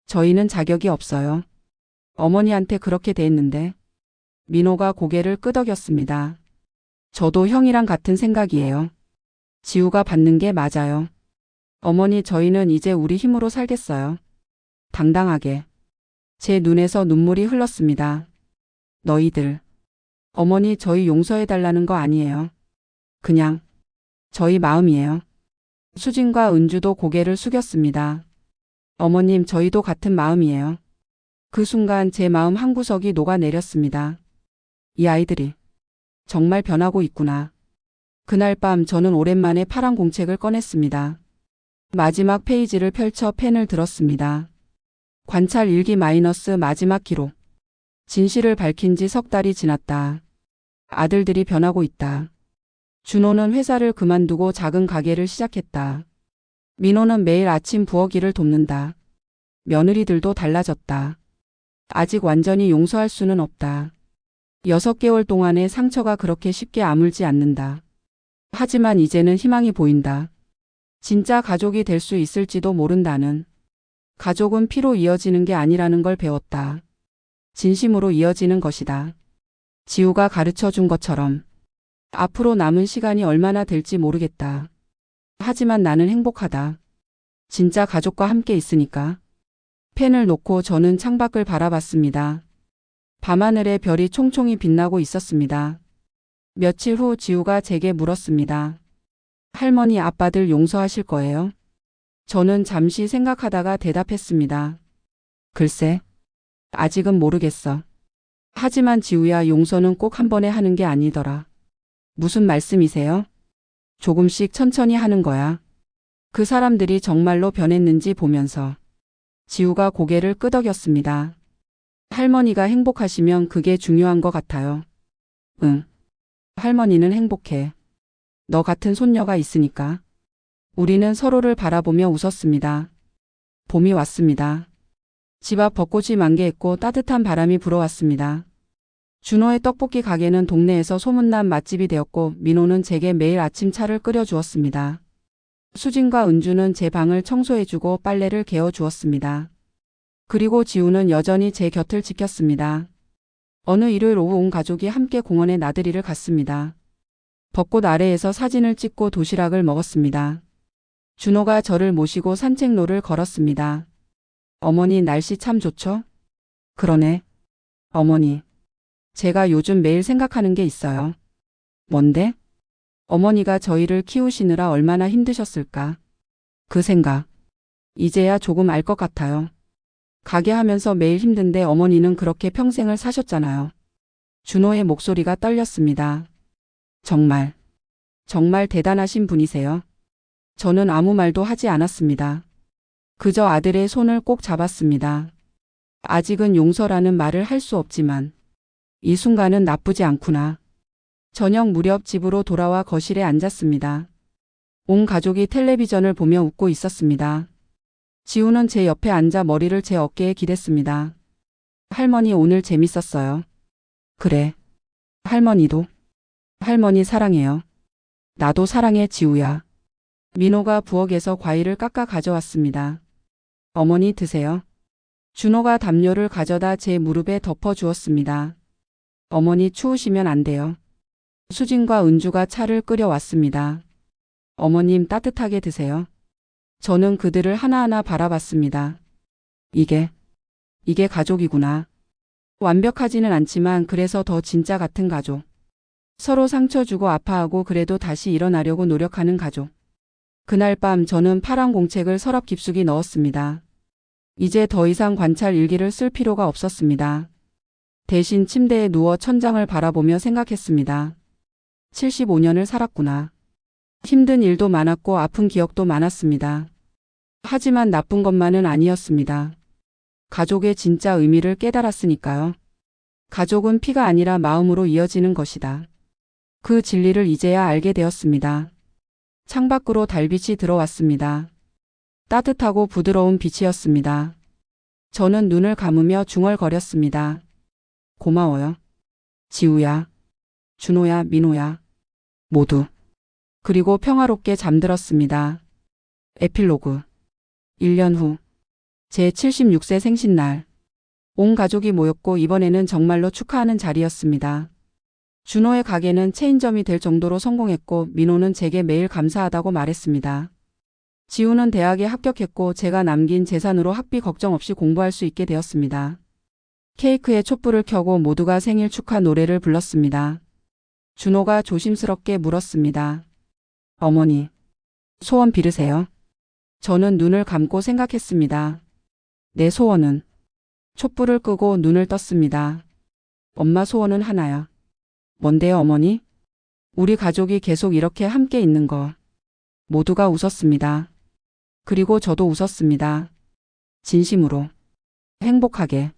저희는 자격이 없어요. 어머니한테 그렇게 대했는데. 민호가 고개를 끄덕였습니다. 저도 형이랑 같은 생각이에요. 지우가 받는 게 맞아요. 어머니, 저희는 이제 우리 힘으로 살겠어요. 당당하게. 제 눈에서 눈물이 흘렀습니다. 너희들. 어머니, 저희 용서해달라는 거 아니에요. 그냥 저희 마음이에요. 수진과 은주도 고개를 숙였습니다. 어머님, 저희도 같은 마음이에요. 그 순간 제 마음 한구석이 녹아내렸습니다. 이 아이들이 정말 변하고 있구나. 그날 밤 저는 오랜만에 파란 공책을 꺼냈습니다. 마지막 페이지를 펼쳐 펜을 들었습니다. 관찰 일기 마이너스 마지막 기록. 진실을 밝힌 지 석 달이 지났다. 아들들이 변하고 있다. 준호는 회사를 그만두고 작은 가게를 시작했다. 민호는 매일 아침 부엌 일을 돕는다. 며느리들도 달라졌다. 아직 완전히 용서할 수는 없다. 6개월 동안의 상처가 그렇게 쉽게 아물지 않는다. 하지만 이제는 희망이 보인다. 진짜 가족이 될 수 있을지도 모른다는. 가족은 피로 이어지는 게 아니라는 걸 배웠다. 진심으로 이어지는 것이다. 지우가 가르쳐 준 것처럼. 앞으로 남은 시간이 얼마나 될지 모르겠다. 하지만 나는 행복하다. 진짜 가족과 함께 있으니까. 펜을 놓고 저는 창밖을 바라봤습니다. 밤하늘에 별이 총총히 빛나고 있었습니다. 며칠 후 지우가 제게 물었습니다. 할머니, 아빠들 용서하실 거예요? 저는 잠시 생각하다가 대답했습니다. 글쎄, 아직은 모르겠어. 하지만 지우야, 용서는 꼭 한 번에 하는 게 아니더라. 무슨 말씀이세요? 조금씩 천천히 하는 거야. 그 사람들이 정말로 변했는지 보면서. 지우가 고개를 끄덕였습니다. 할머니가 행복하시면 그게 중요한 것 같아요. 응. 할머니는 행복해. 너 같은 손녀가 있으니까. 우리는 서로를 바라보며 웃었습니다. 봄이 왔습니다. 집 앞 벚꽃이 만개했고 따뜻한 바람이 불어왔습니다. 준호의 떡볶이 가게는 동네에서 소문난 맛집이 되었고 민호는 제게 매일 아침 차를 끓여 주었습니다. 수진과 은주는 제 방을 청소해주고 빨래를 개어 주었습니다. 그리고 지우는 여전히 제 곁을 지켰습니다. 어느 일요일 오후 온 가족이 함께 공원에 나들이를 갔습니다. 벚꽃 아래에서 사진을 찍고 도시락을 먹었습니다. 준호가 저를 모시고 산책로를 걸었습니다. 어머니 날씨 참 좋죠? 그러네. 어머니, 제가 요즘 매일 생각하는 게 있어요. 뭔데? 어머니가 저희를 키우시느라 얼마나 힘드셨을까? 그 생각. 이제야 조금 알 것 같아요. 가게 하면서 매일 힘든데 어머니는 그렇게 평생을 사셨잖아요. 준호의 목소리가 떨렸습니다. 정말 대단하신 분이세요. 저는 아무 말도 하지 않았습니다. 그저 아들의 손을 꼭 잡았습니다. 아직은 용서라는 말을 할 수 없지만 이 순간은 나쁘지 않구나. 저녁 무렵 집으로 돌아와 거실에 앉았습니다. 온 가족이 텔레비전을 보며 웃고 있었습니다. 지우는 제 옆에 앉아 머리를 제 어깨에 기댔습니다. 할머니 오늘 재밌었어요. 그래. 할머니도. 할머니 사랑해요. 나도 사랑해 지우야. 민호가 부엌에서 과일을 깎아 가져왔습니다. 어머니 드세요. 준호가 담요를 가져다 제 무릎에 덮어 주었습니다. 어머니 추우시면 안 돼요. 수진과 은주가 차를 끓여왔습니다. 어머님 따뜻하게 드세요. 저는 그들을 하나하나 바라봤습니다. 이게 가족이구나. 완벽하지는 않지만 그래서 더 진짜 같은 가족. 서로 상처 주고 아파하고 그래도 다시 일어나려고 노력하는 가족. 그날 밤 저는 파란 공책을 서랍 깊숙이 넣었습니다. 이제 더 이상 관찰 일기를 쓸 필요가 없었습니다. 대신 침대에 누워 천장을 바라보며 생각했습니다. 75년을 살았구나. 힘든 일도 많았고 아픈 기억도 많았습니다. 하지만 나쁜 것만은 아니었습니다. 가족의 진짜 의미를 깨달았으니까요. 가족은 피가 아니라 마음으로 이어지는 것이다. 그 진리를 이제야 알게 되었습니다. 창밖으로 달빛이 들어왔습니다. 따뜻하고 부드러운 빛이었습니다. 저는 눈을 감으며 중얼거렸습니다. 고마워요. 지우야, 준호야, 민호야. 모두. 그리고 평화롭게 잠들었습니다. 에필로그. 1년 후. 제 76세 생신날. 온 가족이 모였고 이번에는 정말로 축하하는 자리였습니다. 준호의 가게는 체인점이 될 정도로 성공했고 민호는 제게 매일 감사하다고 말했습니다. 지우는 대학에 합격했고 제가 남긴 재산으로 학비 걱정 없이 공부할 수 있게 되었습니다. 케이크에 촛불을 켜고 모두가 생일 축하 노래를 불렀습니다. 준호가 조심스럽게 물었습니다. 어머니, 소원 빌으세요. 저는 눈을 감고 생각했습니다. 내 소원은? 촛불을 끄고 눈을 떴습니다. 엄마 소원은 하나야. 뭔데요, 어머니? 우리 가족이 계속 이렇게 함께 있는 거. 모두가 웃었습니다. 그리고 저도 웃었습니다. 진심으로. 행복하게.